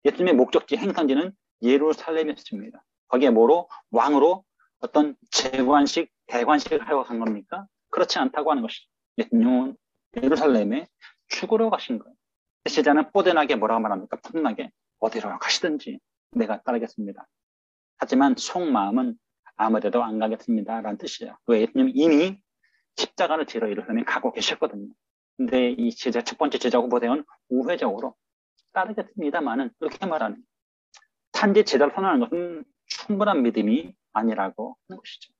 예수님의 목적지 행선지는 예루살렘이었습니다. 거기에 뭐로? 왕으로 어떤 재관식, 대관식을 하려고 간 겁니까? 그렇지 않다고 하는 것이죠. 예수님은 예루살렘에 죽으러 가신 거예요. 제자는 뽀대나게 뭐라고 말합니까? 푸근하게 어디로 가시든지 내가 따르겠습니다. 하지만 속마음은 아무데도 안 가겠습니다. 라는 뜻이에요. 왜? 예수님은 이미 십자가를 지러 예루살렘에 가고 계셨거든요. 근데 이 제자, 첫 번째 제자 후보대원 우회적으로 따르겠습니다만은 그렇게 말하는 단지 제자를 선언하는 것은 충분한 믿음이 아니라고 하는 것이죠.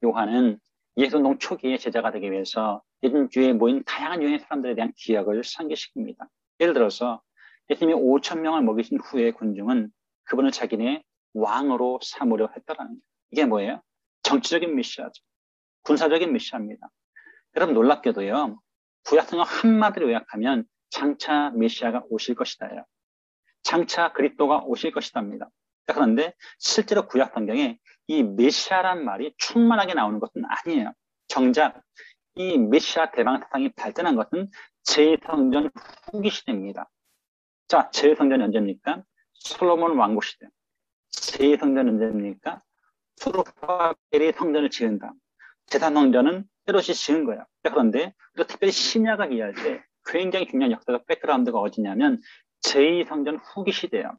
요한은 예수운동 초기에 제자가 되기 위해서 예수님 주위에 모인 다양한 유형의 사람들에 대한 기억을 상기시킵니다. 예를 들어서 예수님이 5,000명을 먹이신 후에 군중은 그분을 자기네 왕으로 삼으려 했다라는 거예요. 이게 뭐예요? 정치적인 메시아죠. 군사적인 메시아입니다. 여러분 놀랍게도요. 구약성경 한마디로 요약하면 장차 메시아가 오실 것이다요. 장차 그리스도가 오실 것이답니다. 그런데 실제로 구약성경에 이 메시아란 말이 충만하게 나오는 것은 아니에요. 정작 이 메시아 대방 세상이 발전한 것은 제2성전 후기 시대입니다. 자, 제1성전이 언제입니까? 솔로몬 왕국 시대. 제2성전 언제입니까? 수르바벨이 성전을 지은 다음. 제3성전은 헤롯이 지은 거예요. 그런데 특별히 신약을 이해할 때 굉장히 중요한 역사적 백그라운드가 어디냐면 제2성전 후기 시대예요.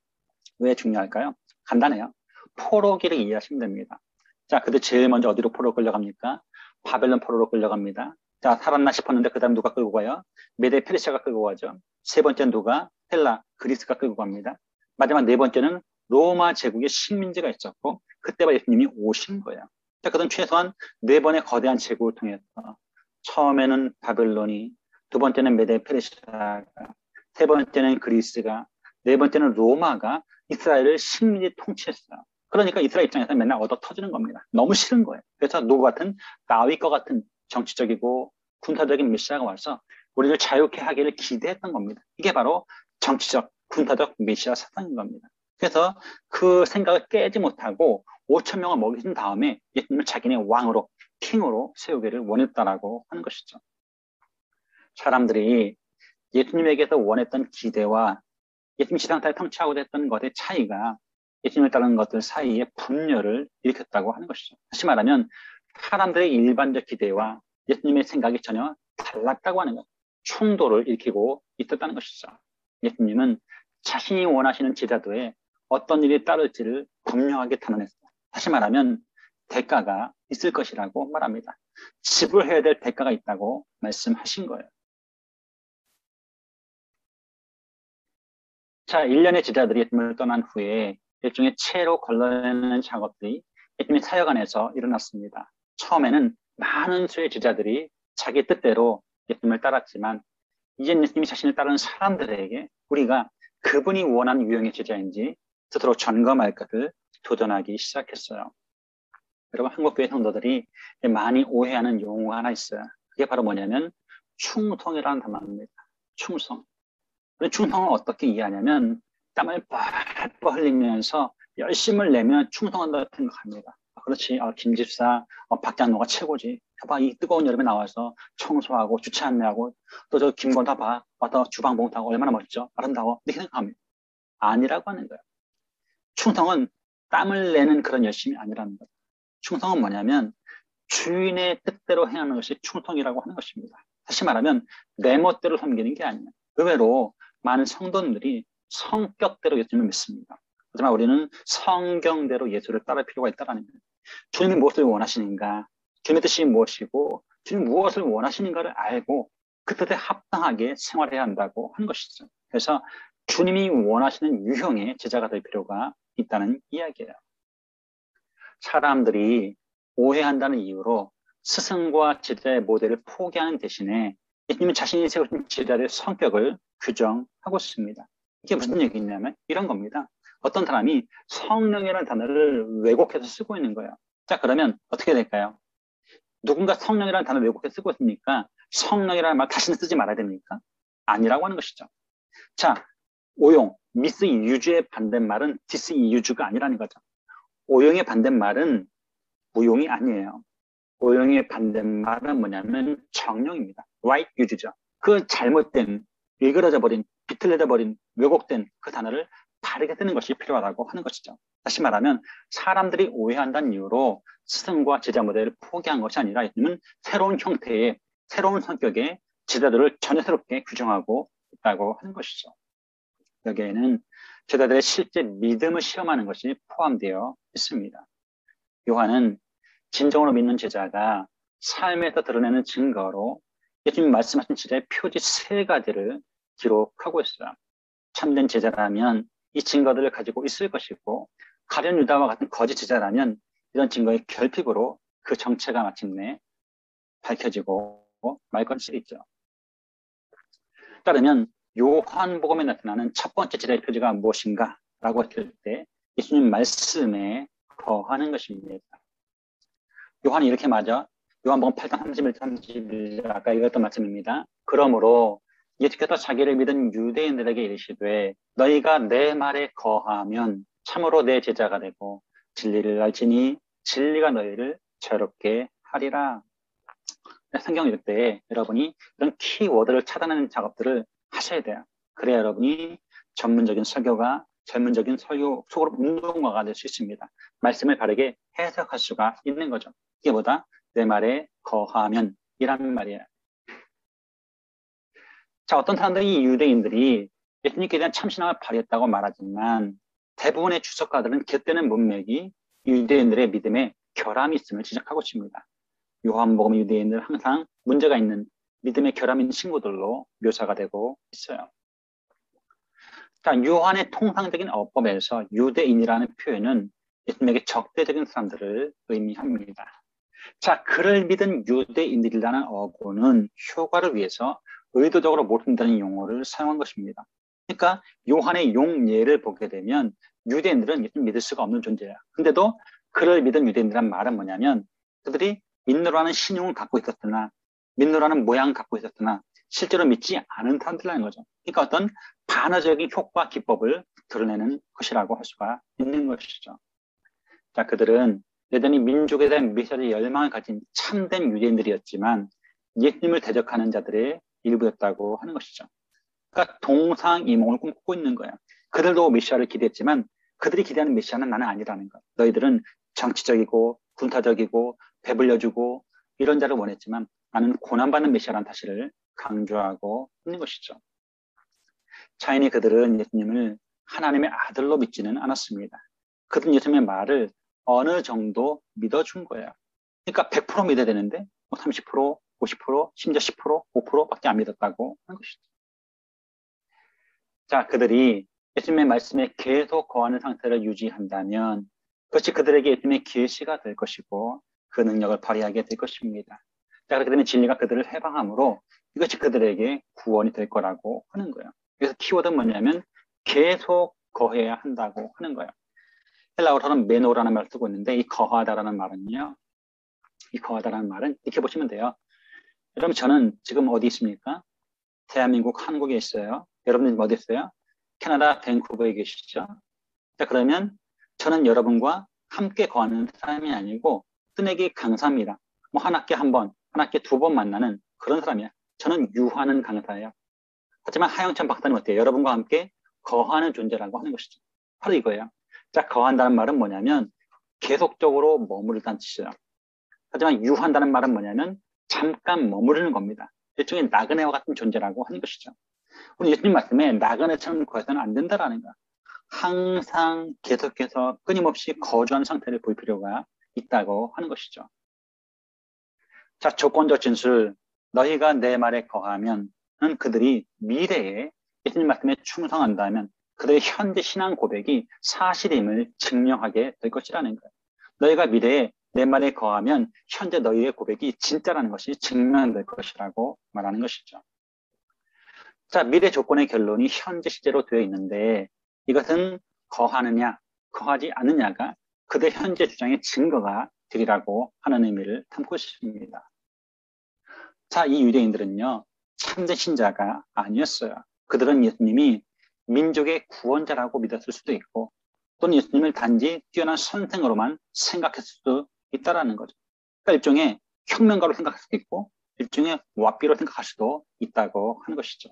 왜 중요할까요? 간단해요. 포로기를 이해하시면 됩니다. 자, 그때 제일 먼저 어디로 포로 끌려갑니까? 바벨론 포로로 끌려갑니다. 자, 살았나 싶었는데 그 다음 누가 끌고 가요? 메데 페르시아가 끌고 가죠. 세 번째는 누가? 헬라, 그리스가 끌고 갑니다. 마지막 네 번째는 로마 제국의 식민지가 있었고 그때가 예수님이 오신 거예요. 자, 그건 최소한 네 번의 거대한 제국을 통해서 처음에는 바벨론이, 두 번째는 메데 페르시아가, 세 번째는 그리스가, 네 번째는 로마가 이스라엘을 식민지 통치했어요. 그러니까 이스라엘 입장에서 맨날 얻어 터지는 겁니다. 너무 싫은 거예요. 그래서 누구 같은 다윗과 같은 정치적이고 군사적인 메시아가 와서 우리를 자유케 하기를 기대했던 겁니다. 이게 바로 정치적, 군사적 메시아 사상인 겁니다. 그래서 그 생각을 깨지 못하고 5천 명을 먹이신 다음에 예수님을 자기네 왕으로, 킹으로 세우기를 원했다라고 하는 것이죠. 사람들이 예수님에게서 원했던 기대와 예수님 지상타에 통치하고자 했던 것의 차이가 예수님을 따르는 것들 사이에 분열을 일으켰다고 하는 것이죠. 다시 말하면 사람들의 일반적 기대와 예수님의 생각이 전혀 달랐다고 하는 것, 충돌을 일으키고 있었다는 것이죠. 예수님은 자신이 원하시는 제자도에 어떤 일이 따를지를 분명하게 단언했어요. 다시 말하면 대가가 있을 것이라고 말합니다. 지불해야 될 대가가 있다고 말씀하신 거예요. 자, 1년의 제자들이 예수님을 떠난 후에 일종의 채로 걸러내는 작업들이 예수님의 사역 안에서 일어났습니다. 처음에는 많은 수의 제자들이 자기 뜻대로 예수님을 따랐지만 이제 예수님이 자신을 따르는 사람들에게 우리가 그분이 원하는 유형의 제자인지 스스로 점검할 것을 도전하기 시작했어요. 여러분, 한국교회 성도들이 많이 오해하는 용어가 하나 있어요. 그게 바로 뭐냐면 충성이라는 단어입니다. 충성. 충성을 어떻게 이해하냐면 땀을 뻘뻘 흘리면서 열심을 내면 충성한다고 생각합니다. 그렇지, 김 집사, 박 장로가 최고지. 봐봐, 이 뜨거운 여름에 나와서 청소하고 주차 안내하고 또 저 김건다 봐, 와서 주방 봉사하고 얼마나 멋져, 아름다워, 이렇게 생각합니다. 아니라고 하는 거예요. 충성은 땀을 내는 그런 열심이 아니라는 거예요. 충성은 뭐냐면 주인의 뜻대로 행하는 것이 충성이라고 하는 것입니다. 다시 말하면 내 멋대로 섬기는 게 아니에요. 의외로 많은 성도들이 성격대로 예수님을 믿습니다. 하지만 우리는 성경대로 예수를 따를 필요가 있다는 거예요. 주님이 무엇을 원하시는가, 주님의 뜻이 무엇이고 주님이 무엇을 원하시는가를 알고 그 뜻에 합당하게 생활해야 한다고 하는 것이죠. 그래서 주님이 원하시는 유형의 제자가 될 필요가 있다는 이야기예요. 사람들이 오해한다는 이유로 스승과 제자의 모델을 포기하는 대신에 예수님은 자신이 세우신 제자들의 성격을 규정하고 있습니다. 이게 무슨 얘기냐면 이런 겁니다. 어떤 사람이 성령이라는 단어를 왜곡해서 쓰고 있는 거예요. 자, 그러면 어떻게 될까요? 누군가 성령이라는 단어를 왜곡해서 쓰고 있으니까 성령이라는 말 다시는 쓰지 말아야 됩니까? 아니라고 하는 것이죠. 자, 오용, 미스 유주의 반대말은 디스 이유주가 아니라는 거죠. 오용의 반대말은 무용이 아니에요. 오용의 반대말은 뭐냐면 정령입니다. right 유주죠. 그 잘못된, 일그러져 버린, 비틀려져 버린, 왜곡된 그 단어를 바르게 쓰는 것이 필요하다고 하는 것이죠. 다시 말하면 사람들이 오해한다는 이유로 스승과 제자 모델을 포기한 것이 아니라 예수님은 새로운 형태의, 새로운 성격의 제자들을 전혀 새롭게 규정하고 있다고 하는 것이죠. 여기에는 제자들의 실제 믿음을 시험하는 것이 포함되어 있습니다. 요한은 진정으로 믿는 제자가 삶에서 드러내는 증거로 예수님 말씀하신 제자의 표지 3가지를 기록하고 있어요. 참된 제자라면 이 증거들을 가지고 있을 것이고 가룟 유다와 같은 거짓 제자라면 이런 증거의 결핍으로 그 정체가 마침내 밝혀지고 말 것이 있죠. 따르면 요한복음에 나타나는 첫 번째 제자의 표지가 무엇인가? 라고 했을 때 예수님 말씀에 거하는 것입니다. 요한이 이렇게 말하죠. 요한복음 8장 31, 32 아까 읽었던 말씀입니다. 그러므로 예수께서 자기를 믿은 유대인들에게 이르시되 너희가 내 말에 거하면 참으로 내 제자가 되고 진리를 알지니 진리가 너희를 자유롭게 하리라. 성경 읽을 때 여러분이 이런 키워드를 찾아내는 작업들을 하셔야 돼요. 그래야 여러분이 전문적인 설교가, 전문적인 설교 속으로 운동가가 될 수 있습니다. 말씀을 바르게 해석할 수가 있는 거죠. 이게 뭐다? 내 말에 거하면 이라는 말이에요. 자, 어떤 사람들이 이 유대인들이 예수님께 대한 참신함을 발휘했다고 말하지만 대부분의 주석가들은 곁되는 문맥이 유대인들의 믿음에 결함이 있음을 지적하고 있습니다. 요한복음 유대인들 항상 문제가 있는 믿음의 결함 있는 친구들로 묘사가 되고 있어요. 자, 요한의 통상적인 어법에서 유대인이라는 표현은 예수님에게 적대적인 사람들을 의미합니다. 자, 그를 믿은 유대인들이라는 어구는 효과를 위해서 의도적으로 모순되는 용어를 사용한 것입니다. 그러니까 요한의 용예를 보게 되면 유대인들은 예수님 믿을 수가 없는 존재예요. 근데도 그를 믿은 유대인이란 말은 뭐냐면 그들이 믿노라는 신용을 갖고 있었으나 믿노라는 모양을 갖고 있었으나 실제로 믿지 않은 사람들이라는 거죠. 그러니까 어떤 반어적인 효과 기법을 드러내는 것이라고 할 수가 있는 것이죠. 자, 그들은 여전히 민족에 대한 메시아의 열망을 가진 참된 유대인들이었지만 예수님을 대적하는 자들의 일부였다고 하는 것이죠. 그러니까 동상이몽을 꿈꾸고 있는 거예요. 그들도 메시아를 기대했지만 그들이 기대하는 메시아는 나는 아니라는 거예요. 너희들은 정치적이고 군사적이고 배불려주고 이런 자를 원했지만 나는 고난받는 메시아라는 사실을 강조하고 있는 것이죠. 차이니 그들은 예수님을 하나님의 아들로 믿지는 않았습니다. 그들은 예수님의 말을 어느 정도 믿어준 거예요. 그러니까 100% 믿어야 되는데 30%, 50%, 심지어 10%, 5%밖에 안 믿었다고 하는 것이죠. 자, 그들이 예수님의 말씀에 계속 거하는 상태를 유지한다면 그것이 그들에게 예수님의 계시가 될 것이고 그 능력을 발휘하게 될 것입니다. 자, 그렇게 되면 진리가 그들을 해방함으로 이것이 그들에게 구원이 될 거라고 하는 거예요. 그래서 키워드는 뭐냐면 계속 거해야 한다고 하는 거예요. 헬라어로는 메노라는 말을 쓰고 있는데 이 거하다라는 말은요. 이 거하다라는 말은 이렇게 보시면 돼요. 여러분 저는 지금 어디 있습니까? 대한민국 한국에 있어요. 여러분은 어디 있어요? 캐나다 밴쿠버에 계시죠? 자, 그러면 저는 여러분과 함께 거하는 사람이 아니고 뜨내기 강사입니다. 뭐 한 학기에 한 번, 한 학기에 2번 만나는 그런 사람이야. 저는 유하는 강사예요. 하지만 하영찬 박사님 어때요? 여러분과 함께 거하는 존재라고 하는 것이죠. 바로 이거예요. 자, 거한다는 말은 뭐냐면 계속적으로 머무르다는 뜻이에요. 하지만 유한다는 말은 뭐냐면 잠깐 머무르는 겁니다. 일종의 나그네와 같은 존재라고 하는 것이죠. 우리 예수님 말씀에 나그네처럼 거해서는 안 된다라는 거야. 항상 계속해서 끊임없이 거주하는 상태를 볼 필요가 있다고 하는 것이죠. 자, 조건적 진술. 너희가 내 말에 거하면 그들이 미래에 예수님 말씀에 충성한다면 그들의 현재 신앙 고백이 사실임을 증명하게 될 것이라는 거예요. 너희가 미래에 내 말에 거하면 현재 너희의 고백이 진짜라는 것이 증명될 것이라고 말하는 것이죠. 자, 미래 조건의 결론이 현재 시제로 되어 있는데 이것은 거하느냐, 거하지 않느냐가 그들 현재 주장의 증거가 되리라고 하는 의미를 담고 있습니다. 자, 이 유대인들은요, 참된 신자가 아니었어요. 그들은 예수님이 민족의 구원자라고 믿었을 수도 있고 또는 예수님을 단지 뛰어난 선생으로만 생각했을 수도 있다라는 거죠. 그러니까 일종의 혁명가로 생각할 수도 있고 일종의 왓비로 생각할 수도 있다고 하는 것이죠.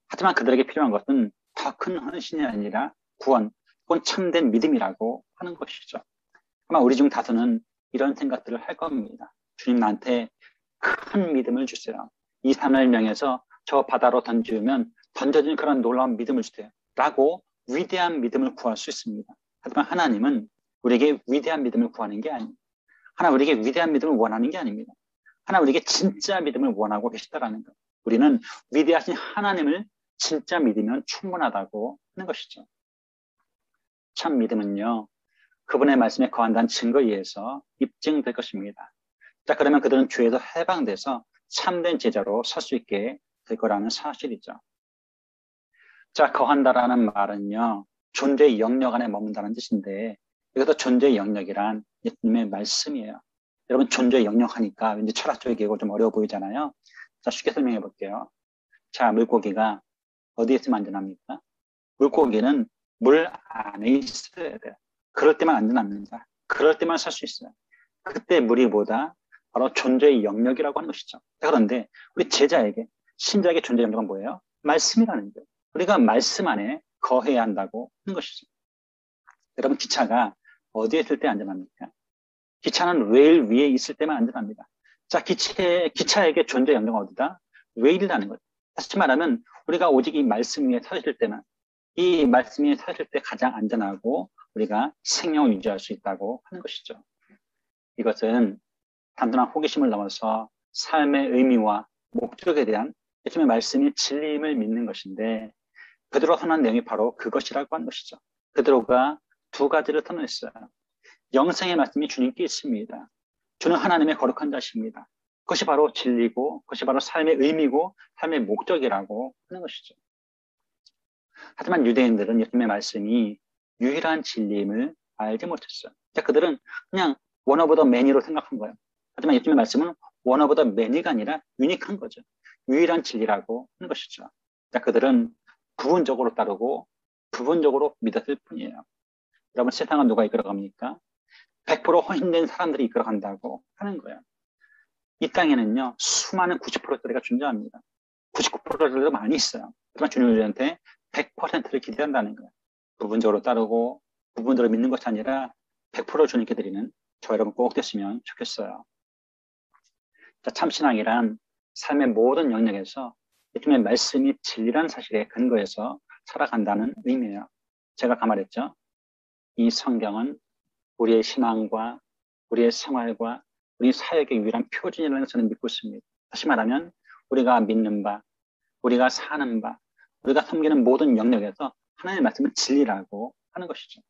하지만 그들에게 필요한 것은 더 큰 헌신이 아니라 구원, 그건 참된 믿음이라고 하는 것이죠. 아마 우리 중 다수는 이런 생각들을 할 겁니다. 주님 나한테 큰 믿음을 주세요. 이 산을 명해서 저 바다로 던지면 던져진 그런 놀라운 믿음을 주세요. 라고 위대한 믿음을 구할 수 있습니다. 하지만 하나님은 우리에게 위대한 믿음을 구하는 게 아닙니다. 하나 우리에게 위대한 믿음을 원하는 게 아닙니다. 하나 우리에게 진짜 믿음을 원하고 계시다라는 것. 우리는 위대하신 하나님을 진짜 믿으면 충분하다고 하는 것이죠. 참 믿음은요. 그분의 말씀에 거한다는 증거에 의해서 입증될 것입니다. 자, 그러면 그들은 죄에서 해방돼서 참된 제자로 설 수 있게 될 거라는 사실이죠. 자, 거한다라는 말은요. 존재의 영역 안에 머문다는 뜻인데 여기서 존재의 영역이란 예수님의 말씀이에요. 여러분 존재의 영역 하니까 왠지 철학적이고 좀 어려워 보이잖아요. 자, 쉽게 설명해 볼게요. 자, 물고기가 어디에 있으면 안전합니까? 물고기는 물 안에 있어야 돼요. 그럴 때만 안전합니다. 그럴 때만 살 수 있어요. 그때 물이 뭐다? 바로 존재의 영역이라고 하는 것이죠. 그런데 우리 제자에게, 신자에게 존재의 영역은 뭐예요? 말씀이라는 거예요. 우리가 말씀 안에 거해야 한다고 하는 것이죠. 여러분 기차가 어디에 있을 때 안전합니까? 기차는 레일 위에 있을 때만 안전합니다. 자, 기차에게 존재의 영역은 어디다? 레일이라는 거예요. 다시 말하면 우리가 오직 이 말씀 위에 서 있을 때만, 이 말씀 위에 서 있을 때 가장 안전하고 우리가 생명을 유지할 수 있다고 하는 것이죠. 이것은 단순한 호기심을 넘어서 삶의 의미와 목적에 대한 예수님의 말씀이 진리임을 믿는 것인데 베드로가 선언한 내용이 바로 그것이라고 하는 것이죠. 베드로가 두 가지를 선언했어요. 영생의 말씀이 주님께 있습니다. 주는 하나님의 거룩한 자십니다. 그것이 바로 진리고 그것이 바로 삶의 의미고 삶의 목적이라고 하는 것이죠. 하지만 유대인들은 예수님의 말씀이 유일한 진리임을 알지 못했어요. 그들은 그냥 one of the many로 생각한 거예요. 하지만 예수님의 말씀은 one of the many가 아니라 유니크한 거죠. 유일한 진리라고 하는 것이죠. 그들은 부분적으로 따르고 부분적으로 믿었을 뿐이에요. 여러분, 세상은 누가 이끌어갑니까? 100% 헌신된 사람들이 이끌어간다고 하는 거예요. 이 땅에는요, 수많은 90%짜리가 존재합니다. 99%짜리도 많이 있어요. 하지만 주님 우리한테 100%를 기대한다는 거예요. 부분적으로 따르고 부분적으로 믿는 것이 아니라 100% 주님께 드리는 저 여러분 꼭 됐으면 좋겠어요. 자, 참신앙이란 삶의 모든 영역에서 예수님의 말씀이 진리라는 사실에 근거해서 살아간다는 의미예요. 제가 아까 말했죠. 이 성경은 우리의 신앙과 우리의 생활과 우리 사역의 유일한 표준이라는 것을 저는 믿고 있습니다. 다시 말하면 우리가 믿는 바, 우리가 사는 바, 우리가 섬기는 모든 영역에서 하나님의 말씀은 진리라고 하는 것이죠.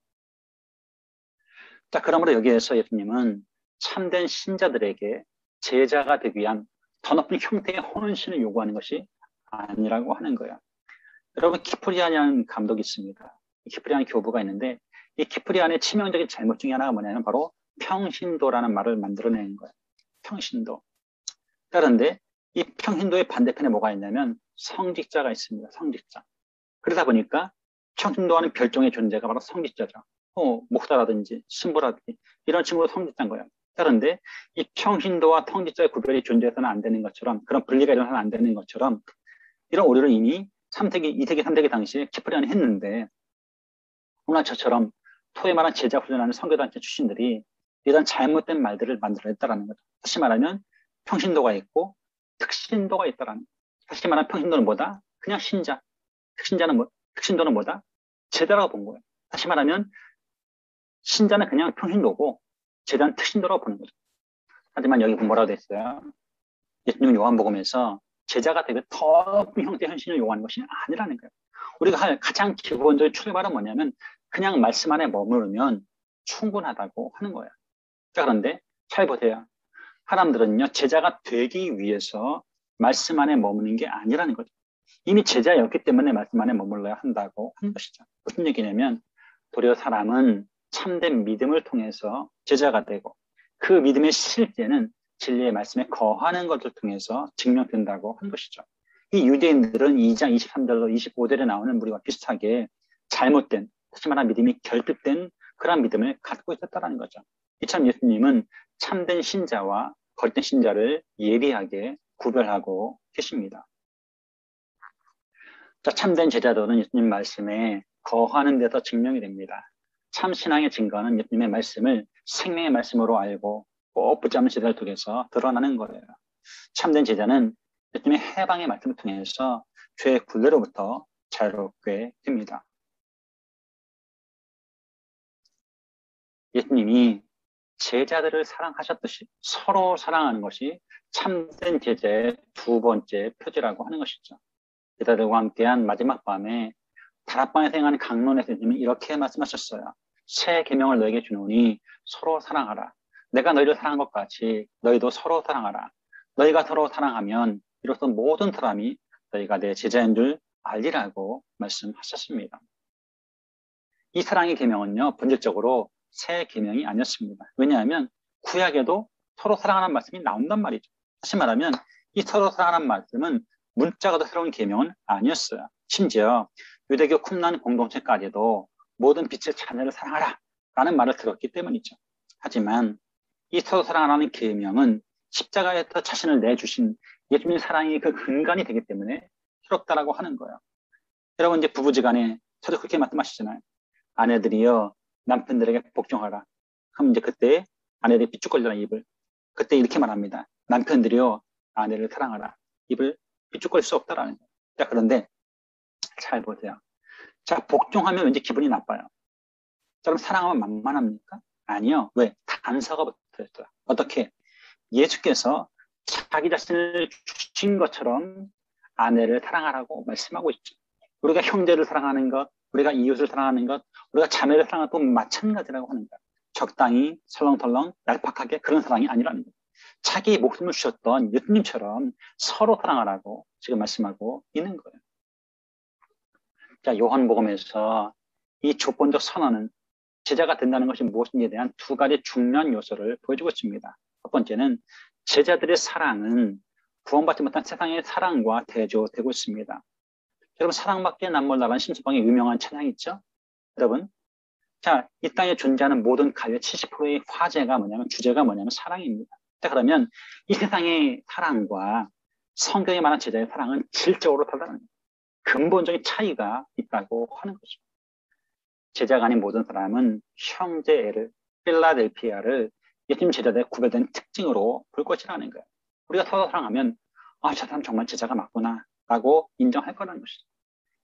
자, 그러므로 여기에서 예수님은 참된 신자들에게 제자가 되기 위한 더 높은 형태의 헌신을 요구하는 것이 아니라고 하는 거예요. 여러분, 키프리안이라는 감독이 있습니다. 키프리안 교부가 있는데 이 키프리안의 치명적인 잘못 중에 하나가 뭐냐면 바로 평신도라는 말을 만들어내는 거예요. 평신도. 그런데 이 평신도의 반대편에 뭐가 있냐면 성직자가 있습니다. 성직자. 그러다 보니까 평신도와는 별종의 존재가 바로 성직자죠. 목사라든지 신부라든지 이런 친구도 성직자인 거예요. 그런데 이 평신도와 성직자의 구별이 존재해서는 안 되는 것처럼, 그런 분리가 일어나면 안 되는 것처럼 이런 오류를 이미 3세기, 2세기, 3세기 당시에 키프리안이 했는데 오늘 저처럼 소위 말한 제자 훈련하는 선교단체 출신들이 이런 잘못된 말들을 만들어냈다라는 거죠. 다시 말하면 평신도가 있고 특신도가 있다라는 거죠. 다시 말하면 평신도는 뭐다? 그냥 신자. 특신도는 뭐다? 제자라고 본 거예요. 다시 말하면 신자는 그냥 평신도고 제자는 특신도라고 보는 거죠. 하지만 여기 뭐라고 됐어요? 예수님은 요한복음에서 제자가 되게 더 높은 형태의 헌신을 요구하는 것이 아니라는 거예요. 우리가 할 가장 기본적인 출발은 뭐냐면 그냥 말씀 안에 머무르면 충분하다고 하는 거예요. 자, 그런데 잘 보세요. 사람들은요, 제자가 되기 위해서 말씀 안에 머무는 게 아니라는 거죠. 이미 제자였기 때문에 말씀 안에 머물러야 한다고 하는 것이죠. 무슨 얘기냐면 도리어 사람은 참된 믿음을 통해서 제자가 되고 그 믿음의 실제는 진리의 말씀에 거하는 것을 통해서 증명된다고 하는 것이죠. 이 유대인들은 2장 23절로 25절에 나오는 우리와 비슷하게 잘못된, 다시 말하면 믿음이 결핍된 그런 믿음을 갖고 있었다는 거죠. 이처럼 예수님은 참된 신자와 거짓된 신자를 예리하게 구별하고 계십니다. 자, 참된 제자들은 예수님 말씀에 거하는 데서 증명이 됩니다. 참 신앙의 증거는 예수님의 말씀을 생명의 말씀으로 알고 꼭 붙잡는 제자를 통해서 드러나는 거예요. 참된 제자는 예수님의 해방의 말씀을 통해서 죄의 굴레로부터 자유롭게 됩니다. 예수님이 제자들을 사랑하셨듯이 서로 사랑하는 것이 참된 제자의 두 번째 표지라고 하는 것이죠. 제자들과 함께한 마지막 밤에 다락방에 행하는 강론에서 예수님은 이렇게 말씀하셨어요. 새 계명을 너에게 주노니 서로 사랑하라. 내가 너희를 사랑한 것 같이 너희도 서로 사랑하라. 너희가 서로 사랑하면 이로써 모든 사람이 너희가 내 제자인 줄 알리라고 말씀하셨습니다. 이 사랑의 계명은요, 본질적으로 새 계명이 아니었습니다. 왜냐하면 구약에도 서로 사랑하는 말씀이 나온단 말이죠. 다시 말하면 이 서로 사랑하는 말씀은 문자가 더 새로운 계명은 아니었어요. 심지어 유대교 쿰란 공동체까지도 모든 빛의 자녀를 사랑하라 라는 말을 들었기 때문이죠. 하지만 이 서로 사랑하라는 계명은 십자가에서 자신을 내주신 예수님의 사랑이 그 근간이 되기 때문에 새롭다라고 하는 거예요. 여러분, 이제 부부지간에 저도 그렇게 말씀하시잖아요. 아내들이요, 남편들에게 복종하라. 그럼 이제 그때 아내들이 삐죽거리잖아요, 입을. 그때 이렇게 말합니다. 남편들이요, 아내를 사랑하라. 입을 삐죽거릴 수 없다라는 거예요. 자, 그런데 잘 보세요. 자, 복종하면 왠지 기분이 나빠요. 자, 그럼 사랑하면 만만합니까? 아니요. 왜? 단서가 붙어있어요. 어떻게? 예수께서 자기 자신을 주신 것처럼 아내를 사랑하라고 말씀하고 있죠. 우리가 형제를 사랑하는 것, 우리가 이웃을 사랑하는 것, 우리가 자매를 사랑하는 것도 마찬가지라고 하는 거예요. 적당히 설렁설렁 얄팍하게 그런 사랑이 아니라는 거예요. 자기 목숨을 주셨던 예수님처럼 서로 사랑하라고 지금 말씀하고 있는 거예요. 자, 요한복음에서 이 조건적 선언은 제자가 된다는 것이 무엇인지에 대한 두 가지 중요한 요소를 보여주고 있습니다. 첫 번째는 제자들의 사랑은 구원받지 못한 세상의 사랑과 대조되고 있습니다. 여러분, 사랑밖에 난 몰라라는 심수봉의 유명한 찬양이 있죠? 여러분, 자, 이 땅에 존재하는 모든 가요의 70%의 화제가 뭐냐면, 주제가 뭐냐면 사랑입니다. 자, 그러면 이 세상의 사랑과 성경에 말한 제자의 사랑은 질적으로 다르다는 근본적인 차이가 있다고 하는 것입니다. 제자가 아닌 모든 사람은 형제를, 필라델피아를 예수님 제자들의 구별된 특징으로 볼 것이라는 거예요. 우리가 서로 사랑하면, 아, 저 사람 정말 제자가 맞구나, 라고 인정할 거라는 것이죠.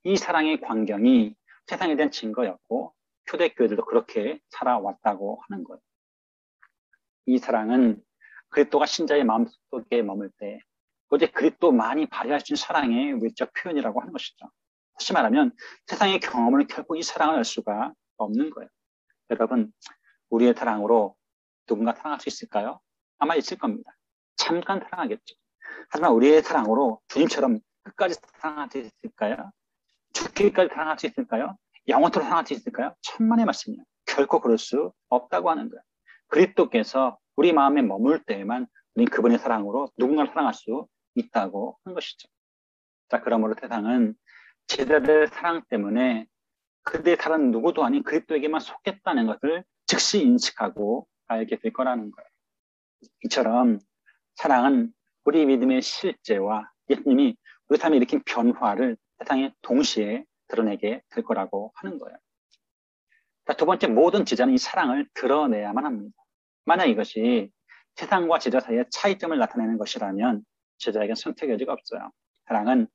이 사랑의 광경이 세상에 대한 증거였고, 초대교회들도 그렇게 살아왔다고 하는 거예요. 이 사랑은 그리스도가 신자의 마음속에 머물 때 오직 그리스도만이 발휘할 수 있는 사랑의 외적 표현이라고 하는 것이죠. 다시 말하면 세상의 경험을 결코 이 사랑을 알 수가 없는 거예요. 여러분, 우리의 사랑으로 누군가 사랑할 수 있을까요? 아마 있을 겁니다. 잠깐 사랑하겠죠. 하지만 우리의 사랑으로 주님처럼 끝까지 사랑할 수 있을까요? 죽기까지 사랑할 수 있을까요? 영원토록 사랑할 수 있을까요? 천만의 말씀이에요. 결코 그럴 수 없다고 하는 거예요. 그리스도께서 우리 마음에 머물 때에만 우리 그분의 사랑으로 누군가를 사랑할 수 있다고 하는 것이죠. 자, 그러므로 세상은 제자들의 사랑 때문에 그들의 사랑은 누구도 아닌 그리스도에게만 속했다는 것을 즉시 인식하고 알게 될 거라는 거예요. 이처럼 사랑은 우리 믿음의 실제와 예수님이 우리 삶에 일으킨 변화를 세상에 동시에 드러내게 될 거라고 하는 거예요. 자, 두 번째, 모든 제자는 이 사랑을 드러내야만 합니다. 만약 이것이 세상과 제자 사이의 차이점을 나타내는 것이라면 제자에게는 선택의 여지가 없어요. 사랑은